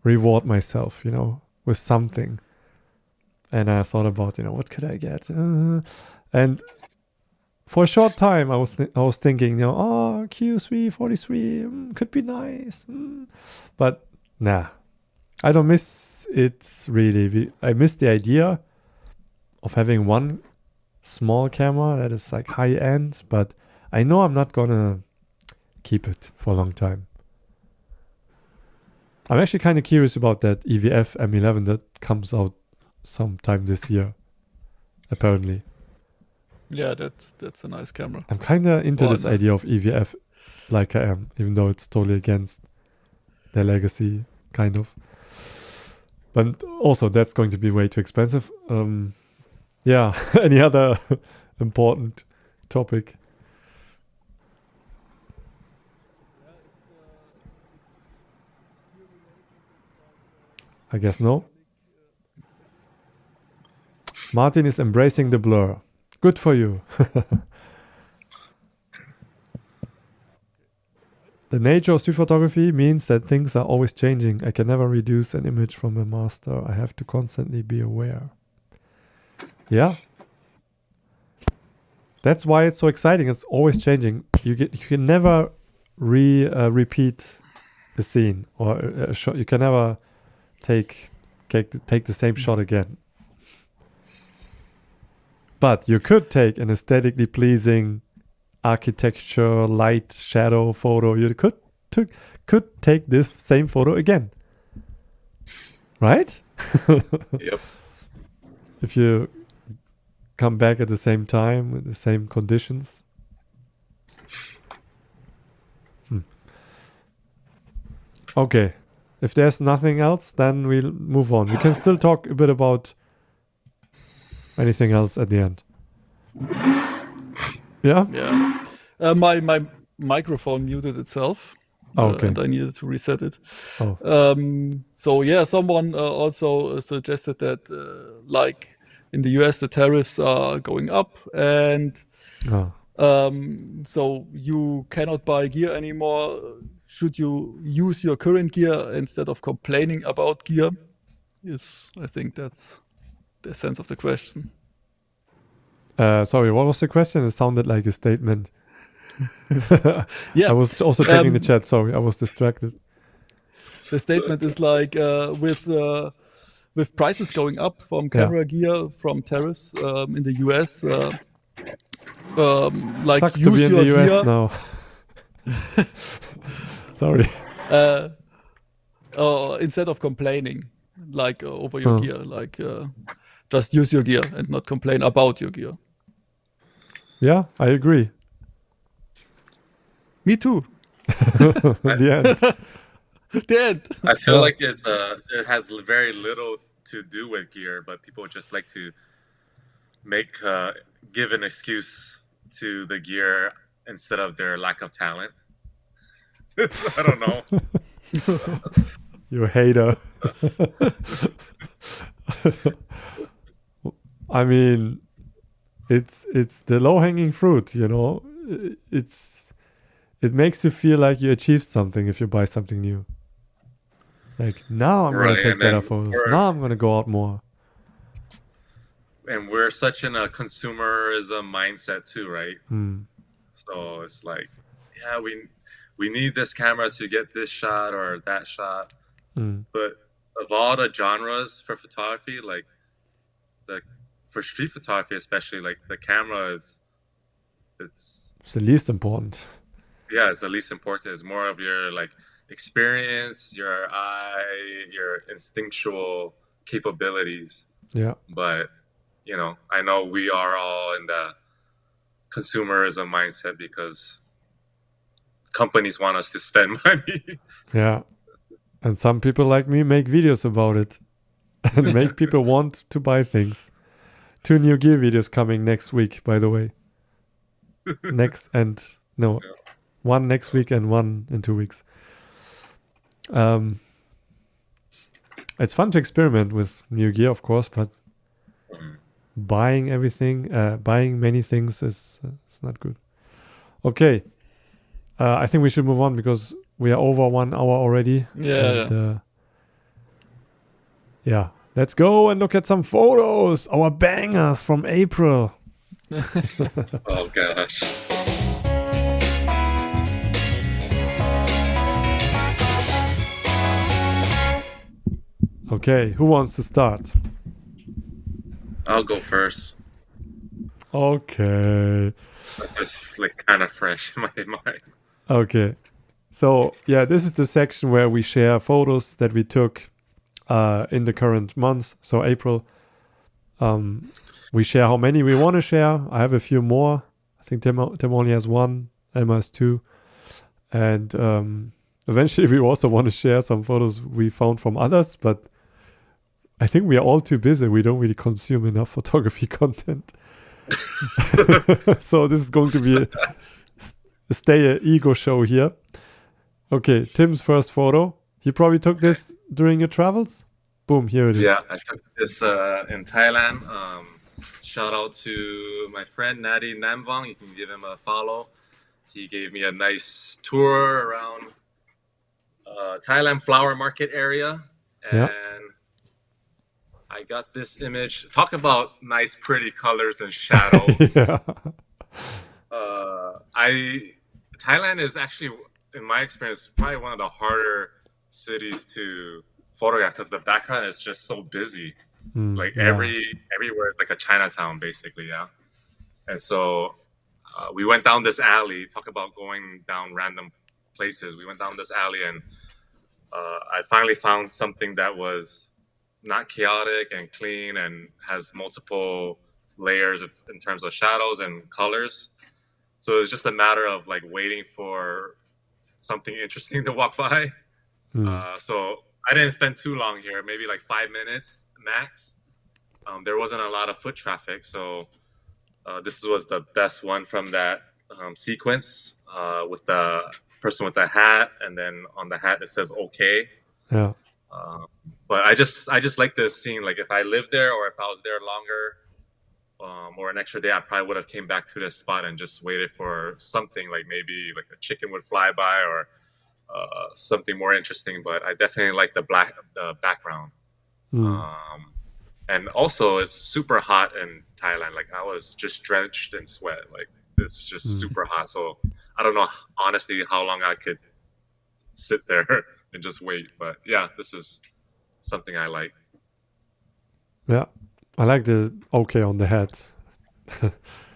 reward myself, with something. And I thought about, what could I get? And for a short time, I was thinking, Q3 43 could be nice. But nah, I don't miss it really. I miss the idea of having one small camera that is like high end, but I know I'm not gonna keep it for a long time. I'm actually kind of curious about that EVF M11 that comes out sometime this year, apparently. Yeah, that's a nice camera. I'm kind of into this idea of EVF, like I am, even though it's totally against their legacy, kind of. But also, that's going to be way too expensive. Yeah, any other important topic? I guess no. Martin is embracing the blur. Good for you. The nature of street photography means that things are always changing. I can never reduce an image from a master. I have to constantly be aware. Yeah. That's why it's so exciting. It's always changing. You can never repeat the scene or a shot. You can never take the same shot again. But you could take an aesthetically pleasing architecture, light, shadow photo. You could take this same photo again. Right? Yep. If you come back at the same time with the same conditions. Okay. If there's nothing else, then we'll move on. We can still talk a bit about anything else at the end. Yeah? Yeah. My microphone muted itself. Okay. And I needed to reset it. Oh. So yeah, someone also suggested that like in the US, the tariffs are going up, and so you cannot buy gear anymore. Should you use your current gear instead of complaining about gear? Yes, I think that's the sense of the question. Sorry, what was the question? It sounded like a statement. Yeah. I was also checking the chat. Sorry, I was distracted. The statement is like with prices going up from camera gear from tariffs in the US. Like sucks use to be in your the US gear. now. Sorry. Instead of complaining, like over your gear, like just use your gear and not complain about your gear. Yeah, I agree. Me too. The end. The end. I feel like it has very little to do with gear, but people just like to give an excuse to the gear instead of their lack of talent. I don't know. You're a hater. I mean, it's the low-hanging fruit, you know. It makes you feel like you achieved something if you buy something new. Like, now I'm going to take better photos. Now I'm going to go out more. And we're such in a consumerism mindset too, right? So it's like, yeah, we need this camera to get this shot or that shot. But of all the genres for photography, like for street photography especially, like the camera it's the least important. Yeah, it's the least important. It's more of your like experience, your eye, your instinctual capabilities. Yeah. But I know we are all in the consumerism mindset because companies want us to spend money. Yeah. And some people like me make videos about it and make people want to buy things. 2 new gear videos coming next week, by the way. One next week and one in 2 weeks. It's fun to experiment with new gear, of course, but buying many things is not good. Okay. I think we should move on because we are over 1 hour already. Yeah. Let's go and look at some photos. Our bangers from April. Oh gosh. Okay, who wants to start? I'll go first. Okay. That's just like kind of fresh in my mind. Okay. So, yeah, this is the section where we share photos that we took in the current month. So, April. We share how many we want to share. I have a few more. I think Tim only has 1. Emma has 2. And eventually we also want to share some photos we found from others. But I think we are all too busy. We don't really consume enough photography content. So this is going to be a ego show here. Okay, Tim's first photo. You probably took this during your travels? Boom, here it is. Yeah, I took this in Thailand. Shout out to my friend Nadi Namvong. You can give him a follow. He gave me a nice tour around Thailand flower market area. And I got this image. Talk about nice, pretty colors and shadows. Thailand is actually, in my experience, probably one of the harder cities to photograph because the background is just so busy. Everywhere it's like a Chinatown, basically, yeah. And so we went down this alley. Talk about going down random places. We went down this alley, and I finally found something that was not chaotic and clean and has multiple layers in terms of shadows and colors. So it's just a matter of like waiting for something interesting to walk by. So I didn't spend too long here, maybe like 5 minutes max. There wasn't a lot of foot traffic, so this was the best one from that sequence with the person with the hat, and then on the hat it says "okay." Yeah. But I just like this scene. Like if I lived there or if I was there longer, or an extra day, I probably would have came back to this spot and just waited for something like maybe like a chicken would fly by or something more interesting. But I definitely like the background. And also it's super hot in Thailand. Like I was just drenched in sweat. Like it's just super hot. So I don't know honestly how long I could sit there and just wait. But yeah, this is something I like. Yeah. I like the okay on the head.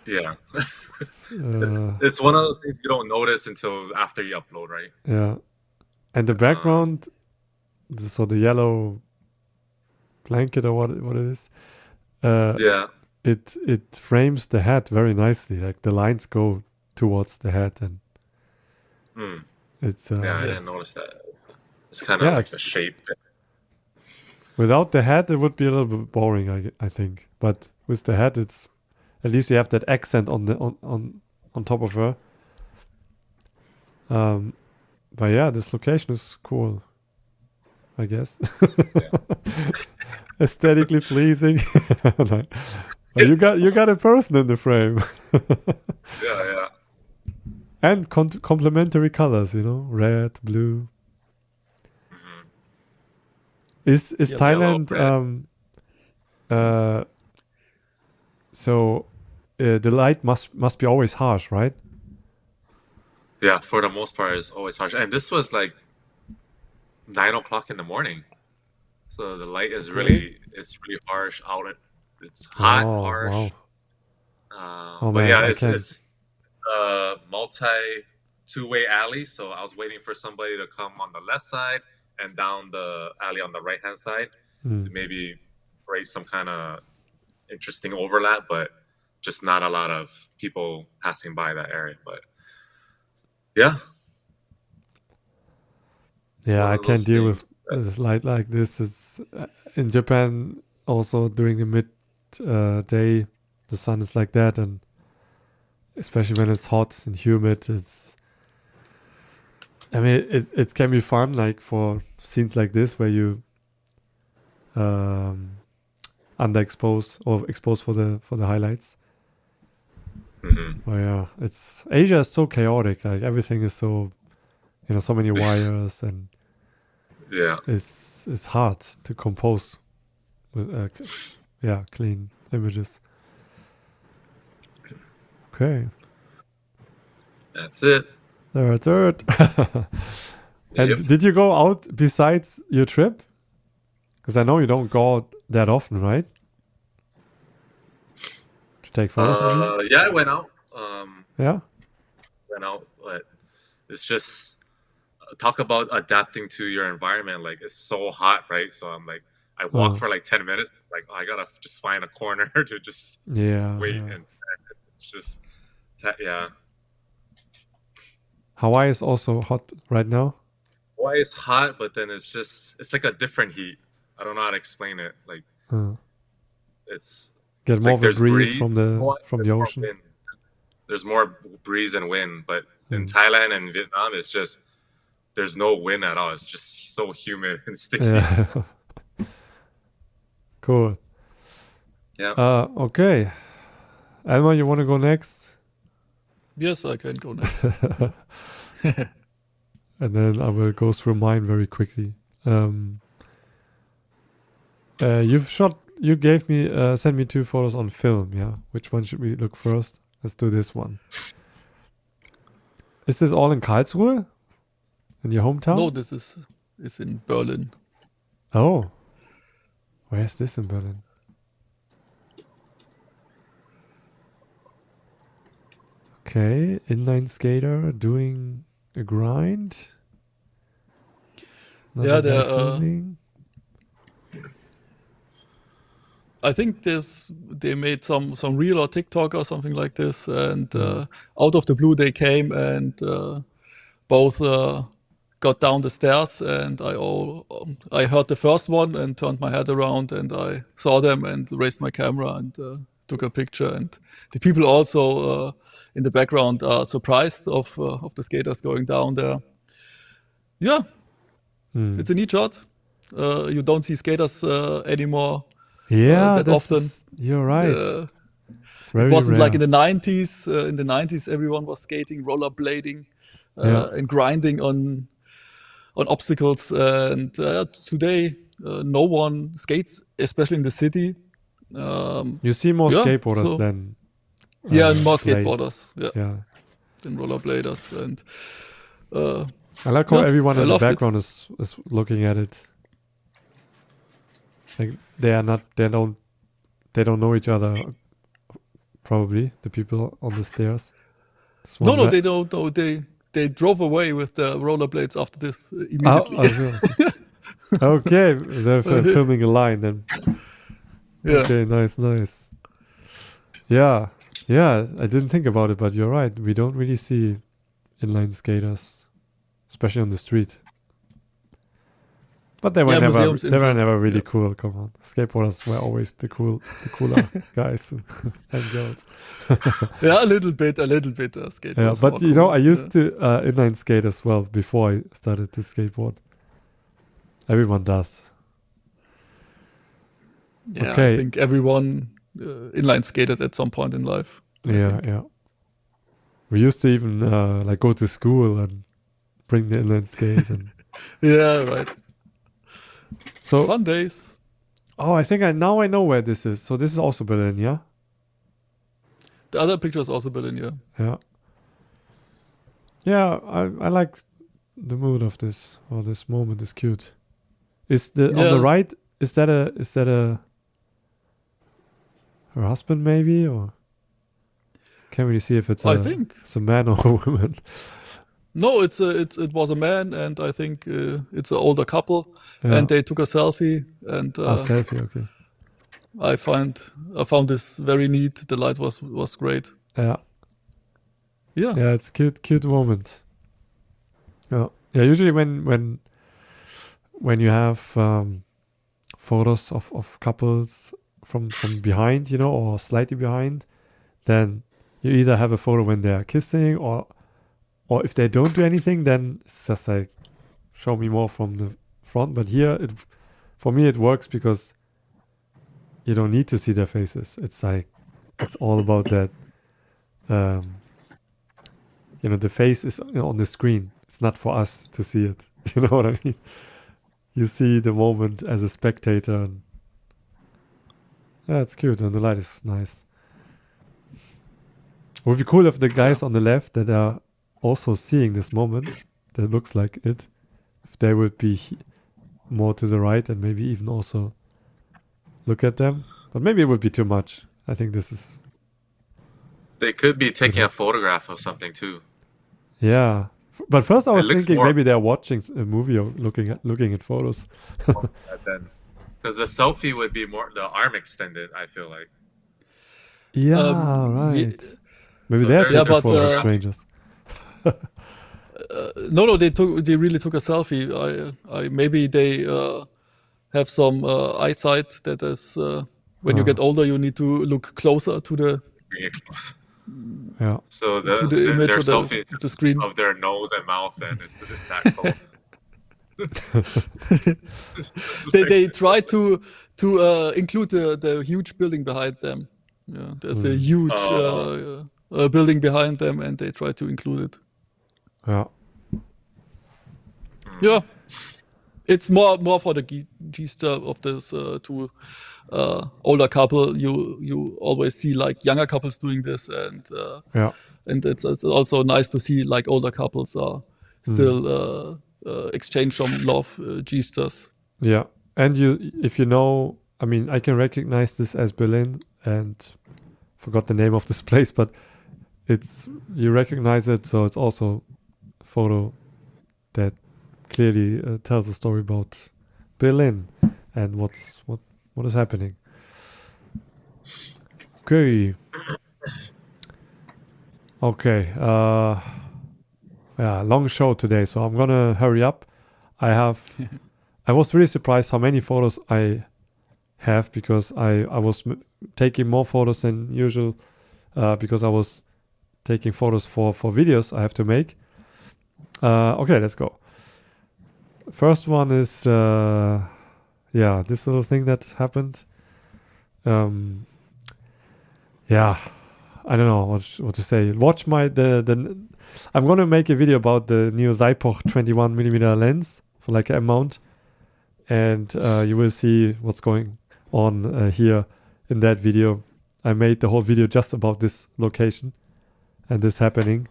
Yeah. It's one of those things you don't notice until after you upload, right? Yeah. And the background, so the yellow blanket or what it is. It frames the head very nicely. Like the lines go towards the head, and it's I didn't notice that. It's kind of like the shape. Without the head, it would be a little bit boring, I think. But with the head, it's at least you have that accent on top of her. But yeah, this location is cool, I guess. Aesthetically pleasing. You got a person in the frame. Yeah. And complementary colors, red, blue. Is Thailand so the light must be always harsh, right? Yeah, for the most part, it's always harsh. And this was like 9 o'clock in the morning, so the light is really harsh out. It's hot, harsh. Wow. But yeah, it's a two-way alley. So I was waiting for somebody to come on the left side and down the alley on the right-hand side to maybe create some kind of interesting overlap, but just not a lot of people passing by that area. But yeah, I can't deal with light like this. It's in Japan also during the day the sun is like that, and especially when it's hot and humid, it can be fun, like for scenes like this where you underexpose or expose for the highlights. Mm-hmm. Oh yeah, Asia is so chaotic. Like everything is so, so many wires, and Yeah. it's hard to compose with clean images. Okay, That's it. third. And Yep. did you go out besides your trip? Because I know you don't go out that often, right? To take photos. Yeah, I went out. Yeah. But it's just talk about adapting to your environment. Like it's so hot, right? So I'm like, I walk for like 10 minutes. Like I gotta just find a corner to just wait, and it's just yeah. Hawaii is also hot right now. Hawaii is hot, but then it's like a different heat. I don't know how to explain it. Like it's get more like of a there's breeze from the ocean. Wind. There's more breeze and wind, but in Thailand and Vietnam, it's just there's no wind at all. It's just so humid and sticky. Yeah. Cool. Yeah. Okay. Elmar, you want to go next? Yes, I can go next. And then I will go through mine very quickly. You gave me, sent me 2 photos on film, yeah? Which one should we look first? Let's do this one. Is this all in Karlsruhe? In your hometown? No, this is in Berlin. Oh. Where is this in Berlin? Okay, inline skater doing a grind. Yeah, Another guy filming. I think they made some reel or TikTok or something like this, and out of the blue they came and both got down the stairs, and I heard the first one and turned my head around and I saw them and raised my camera and took a picture. And the people also in the background are surprised of the skaters going down there. Yeah, it's a neat shot. You don't see skaters anymore. Yeah, that often. You're right. It's very it wasn't rare. like in the 90s. In the 90s, everyone was skating, rollerblading, and grinding on obstacles. And today, no one skates, especially in the city. You see more skateboarders than more skateboarders. Yeah, than rollerbladers. And I like how everyone in the background is looking at it. Like they don't know each other. Probably the people on the stairs. No, they don't know. They drove away with the rollerblades after this immediately. Okay, they're filming a line then. Yeah. Okay, nice. Yeah. I didn't think about it, but you're right. We don't really see inline skaters, especially on the street. But they were never really cool. Come on, skateboarders were always the cooler guys and girls. Yeah, a little bit. Skateboarders. Yeah, but cool. I used to inline skate as well before I started to skateboard. Everyone does. Yeah, okay. I think everyone inline skated at some point in life. Yeah. We used to even go to school and bring the inline skate and. Yeah, right. So fun days. Oh, I think I know where this is. So this is also Berlin, yeah? The other picture is also Berlin, yeah. Yeah. Yeah, I like the mood of this, or this moment is cute. Is on the right, is that a her husband maybe, or can't really see if it's it's a man or a woman. No, it was a man, and I think it's an older couple, and they took a selfie. And selfie, okay. I found this very neat. The light was great. Yeah. Yeah, it's cute moment. Yeah. Usually when you have photos of couples from behind, you know, or slightly behind, then you either have a photo when they're kissing, or if they don't do anything, then it's just like, show me more from the front. But here, for me, it works because you don't need to see their faces. It's like, it's all about that. You know, the face is on the screen. It's not for us to see it. You know what I mean? You see the moment as a spectator. And yeah, it's cute, and the light is nice. It would be cool if the guys on the left that are also seeing this moment, that looks like it, if they would be more to the right and maybe even also look at them. But maybe it would be too much. I think this is... They could be taking a photograph of something too. Yeah. But first I was thinking more... maybe they're watching a movie or looking at photos. Because the selfie would be more the arm extended, I feel like. Yeah, right. Maybe So they're there's- taking but, photos of strangers. No, they really took a selfie. I maybe they have some eyesight that is when you get older, you need to look closer to the Bring it close. Yeah. So to the image their of selfie the screen. of their nose and mouth then is that close. They try to include the huge building behind them. Yeah, there's a huge building behind them, and they try to include it. Yeah. Yeah, it's more for the gesture of this two older couple. You always see like younger couples doing this, and it's also nice to see like older couples are still exchange some love gestures. Yeah. And if you know, I mean, I can recognize this as Berlin, and forgot the name of this place, but you recognize it, so it's also a photo that clearly tells a story about Berlin and what is happening. Okay. Yeah, long show today, so I'm gonna hurry up. I was really surprised how many photos I have, because I was taking more photos than usual, because I was taking photos for videos I have to make. Okay, let's go. First one is this little thing that happened. I don't know what to say. Watch I'm gonna make a video about the new Zeipoch 21mm lens for like a mount, and you will see what's going on here in that video. I made the whole video just about this location and this happening.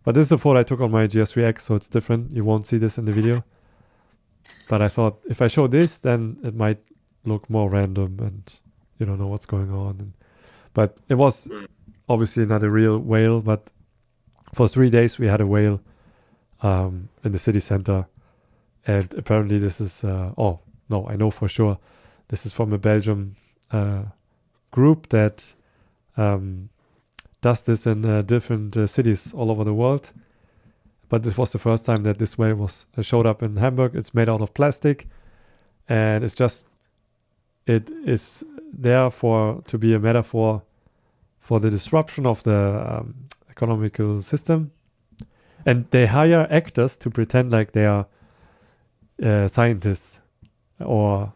But this is a photo I took on my GS3X, so it's different. You won't see this in the video. But I thought if I show this, then it might look more random and you don't know what's going on. But it was obviously not a real whale, but for 3 days we had a whale in the city center. And apparently this is, I know for sure, this is from a Belgium group that does this in different cities all over the world. But this was the first time that this whale showed up in Hamburg. It's made out of plastic, and it is there to be a metaphor for the disruption of the economical system. And they hire actors to pretend like they are scientists, or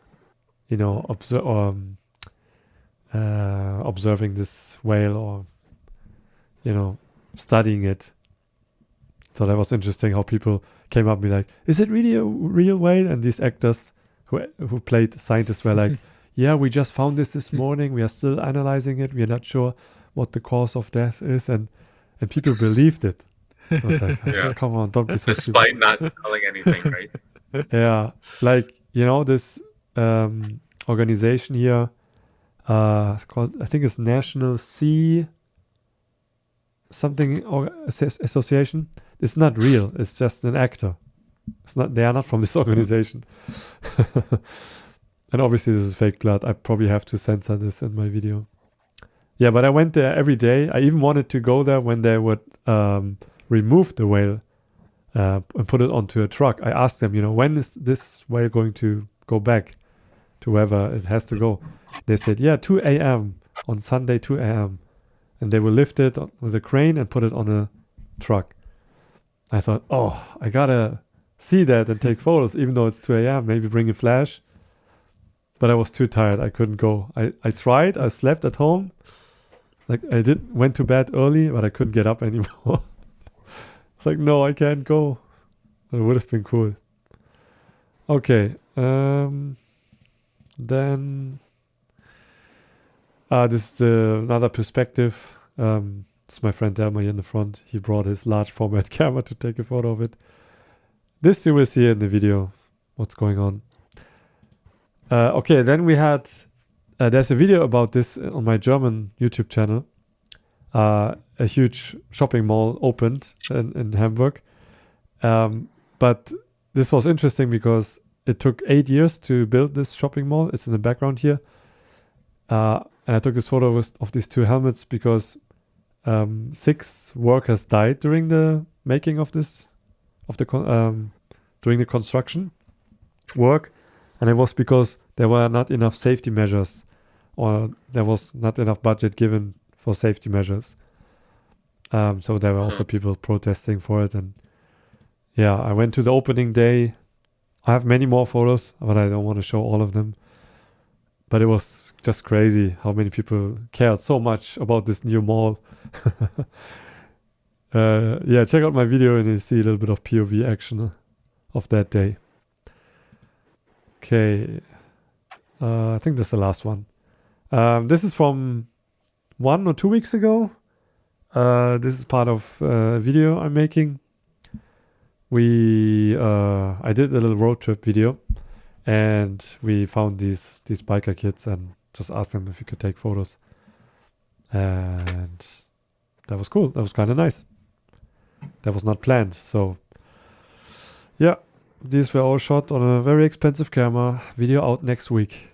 observing this whale, or studying it. So that was interesting how people came up and be like, is it really a real whale? And these actors who played scientists were like, yeah, we just found this morning. We are still analyzing it. We are not sure what the cause of death is. And people believed it. I was like, come on, don't be so stupid. Despite not telling anything, right? Yeah, like, this organization here, it's called, I think it's National Sea something association. It's not real. It's just an actor. They are not from this organization. And obviously this is fake blood. I probably have to censor this in my video. Yeah, but I went there every day. I even wanted to go there when they would remove the whale and put it onto a truck. I asked them, when is this whale going to go back to wherever it has to go. They said, yeah, 2 a.m. on Sunday, 2 a.m. And they will lift it with a crane and put it on a truck. I thought, oh, I gotta see that and take photos, even though it's 2 a.m. Maybe bring a flash. But I was too tired. I couldn't go. I tried. I slept at home. Like went to bed early, but I couldn't get up anymore. It's like, no, I can't go. But it would have been cool. Okay. Then this is another perspective. It's my friend Delma here in the front. He brought his large format camera to take a photo of it. This you will see in the video. What's going on? Okay, then we had, there's a video about this on my German YouTube channel. A huge shopping mall opened in Hamburg. But this was interesting because it took 8 years to build this shopping mall. It's in the background here. And I took this photo of these 2 helmets because 6 workers died during the making of this, during the construction work. And it was because there were not enough safety measures, or there was not enough budget given for safety measures. So there were also people protesting for it. And yeah, I went to the opening day. I have many more photos, but I don't want to show all of them. But it was just crazy how many people cared so much about this new mall. Yeah, check out my video and you see a little bit of POV action of that day. Okay, I think this is the last one. This is from 1 or 2 weeks ago. This is part of a video I'm making. I did a little road trip video, and we found these biker kids and just asked them if we could take photos. And that was cool. That was kind of nice. That was not planned. So yeah, these were all shot on a very expensive camera. Video out next week.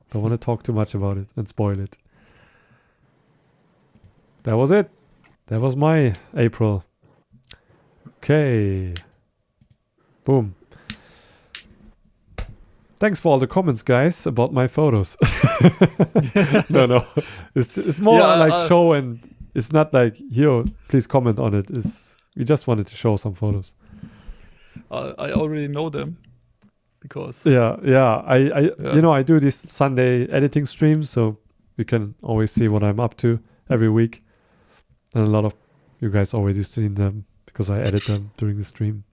Don't want to talk too much about it and spoil it. That was it. That was my April. Okay. Boom. Thanks for all the comments, guys, about my photos. No. It's more like show, and it's not like, here, please comment on it. We just wanted to show some photos. I already know them because I do these Sunday editing streams, so you can always see what I'm up to every week, and a lot of you guys already seen them because I edit them during the stream.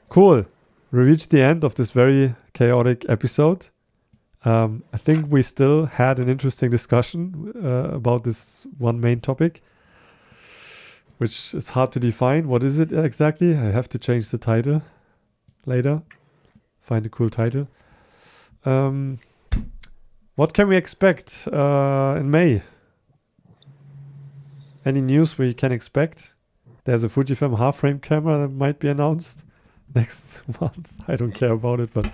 Cool. We reached the end of this very chaotic episode. I think we still had an interesting discussion about this one main topic, which is hard to define. What is it exactly? I have to change the title later. Find a cool title. What can we expect in May? Any news we can expect? There's a Fujifilm half-frame camera that might be announced next month. I don't care about it, but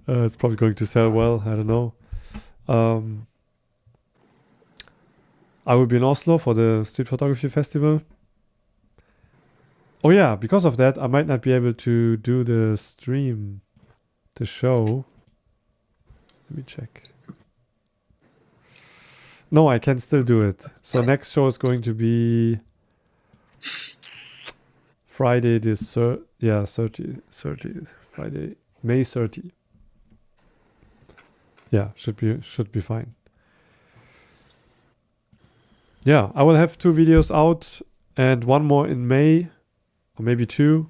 it's probably going to sell well. I don't know. I will be in Oslo for the Street Photography Festival. Oh yeah, because of that, I might not be able to do the stream, the show. Let me check. No, I can still do it. So next show is going to be Friday the 30th. Friday, May 30. Yeah, should be fine. Yeah, I will have 2 videos out and one more in May, or maybe 2.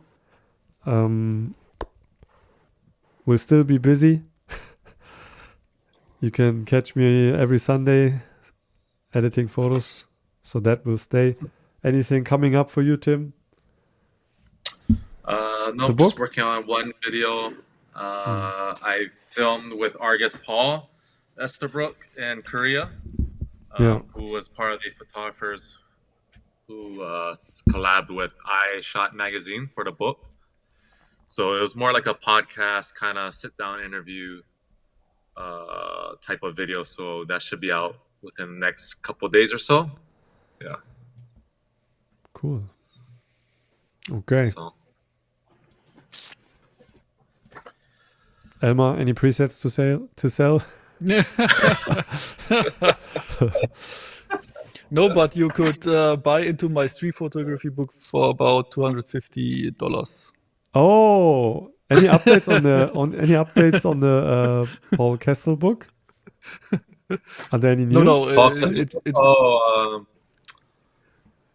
We'll still be busy. You can catch me every Sunday editing photos, so that will stay. Anything coming up for you, Tim? No, just working on one video. I filmed with Argus Paul Esterbrook in Korea, who was part of the photographers who collabed with I Shot magazine for the book. So it was more like a podcast, kind of sit-down interview type of video. So that should be out within the next couple of days or so. Yeah. Cool. Okay. So. Elmar, any presets to sell? No, but you could buy into my street photography book for about $250. Oh, any updates on the Paul Kessel book? Are there any news? No.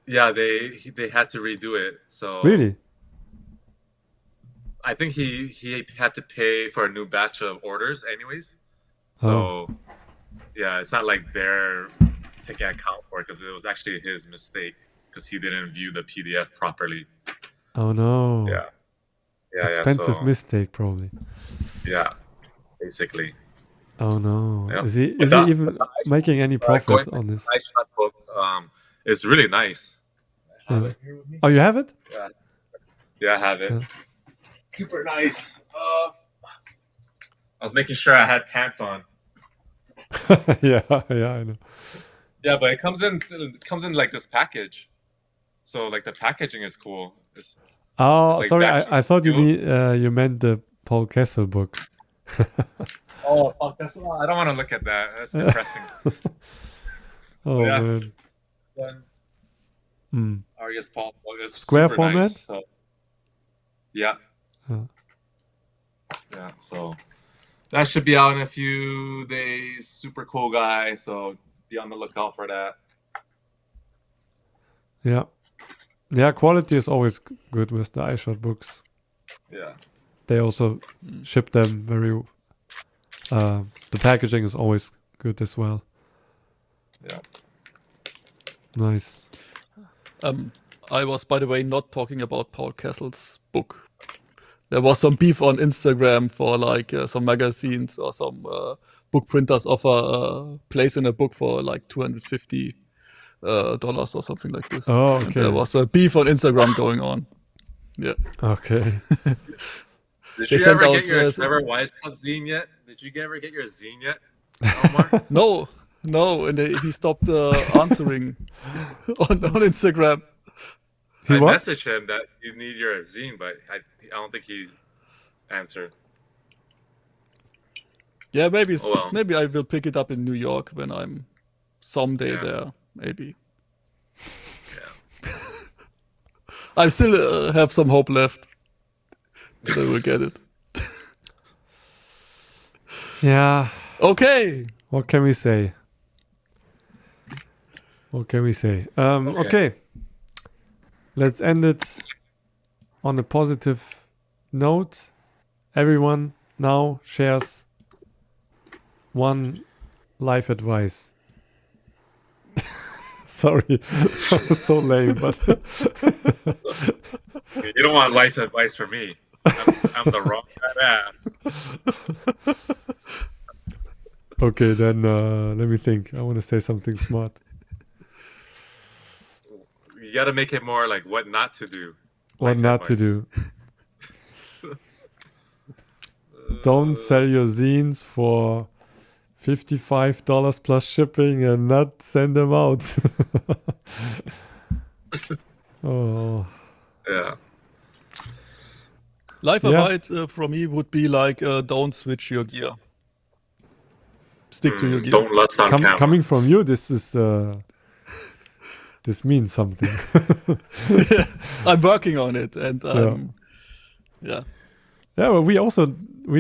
Yeah, they had to redo it. So Really? I think he had to pay for a new batch of orders, anyways. So yeah, it's not like they're taking account for it because it was actually his mistake because he didn't view the PDF properly. Oh no. Yeah. Expensive mistake, probably. Yeah, basically. Oh no. Yep. Is he even making any profit on this? iShot book, it's really nice. I have it here with me. Oh, you have it? Yeah, I have it. Super nice. I was making sure I had pants on. yeah, I know. Yeah, but it comes in like this package. So like the packaging is cool. It's like sorry, I thought you vacuum meant the Paul Kessel book. Oh, fuck, I don't want to look at that. That's depressing. Oh man. Arias Paul is Square super format? nice, so. Yeah. Oh. Yeah, so that should be out in a few days. Super cool guy, so be on the lookout for that. Yeah, quality is always good with the iShot books. Yeah. They also ship them very. The packaging is always good as well. Yeah. Nice. I was, by the way, not talking about Paul Kessel's book. There was some beef on Instagram for like some magazines or some book printers offer a place in a book for like $250 or something like this. Oh, And okay. there was a beef on Instagram going on. Yeah. Okay. Did They you sent ever out, get your Trevor Wise Club zine yet? Did you ever get your zine yet, Omar? No, and he stopped answering on Instagram. He I what? messaged him that you need your zine, but I don't think he answered. Yeah, maybe Oh, well. maybe I will pick it up in New York when I'm someday there. Maybe. Yeah. I still have some hope left that I will get it. Yeah. Okay. What can we say? Okay. Let's end it on a positive note. Everyone now shares one life advice. Sorry, so lame, but You don't want life advice from me. I'm the wrong guy to ask. okay, then let me think. I want to say something smart. You got to make it more like what not to do. What Life not to advice. do. Don't sell your zines for $55 plus shipping and not send them out. Oh. Yeah. Life Yeah. advice from me would be like, don't switch your gear. Stick to your gear. Don't lust on camera. Coming from you, this is this means something. Yeah, I'm working on it, and yeah. Yeah, well, we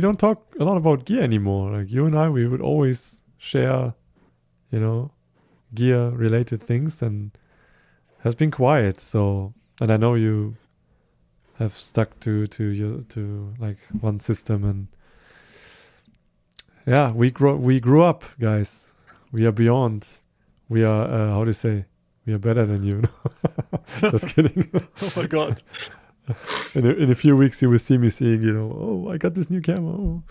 don't talk a lot about gear anymore. Like you and I, we would always share, gear related things, and has been quiet. So, and I know you have stuck to like one system, and yeah, we grew up, guys. We are beyond. We are how to say? We are better than you. Just kidding. Oh my god. In a few weeks, you will see me saying, oh, I got this new camera. Oh.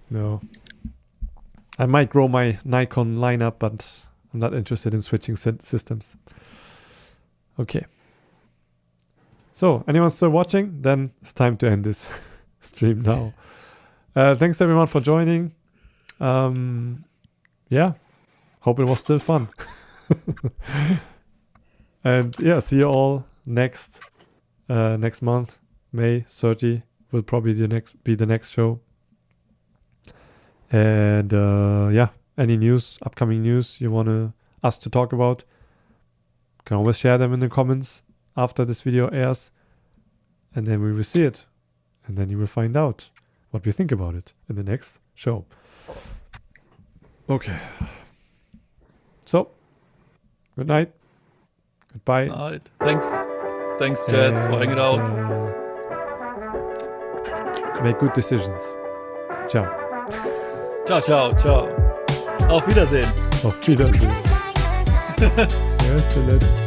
No. I might grow my Nikon lineup, but I'm not interested in switching systems. Okay. So, anyone still watching? Then it's time to end this stream now. Thanks everyone for joining. Yeah. Hope it was still fun. And yeah, see you all next month, May 30, will probably be the next show. And any news, upcoming news you want us to talk about, can always share them in the comments after this video airs, and then we will see it, and then you will find out what we think about it in the next show. Okay. So, good night. Goodbye. Night. Thanks, Chad, for hanging out. Make good decisions. Ciao. Ciao. Auf Wiedersehen. Auf Wiedersehen. Der erste, letzte.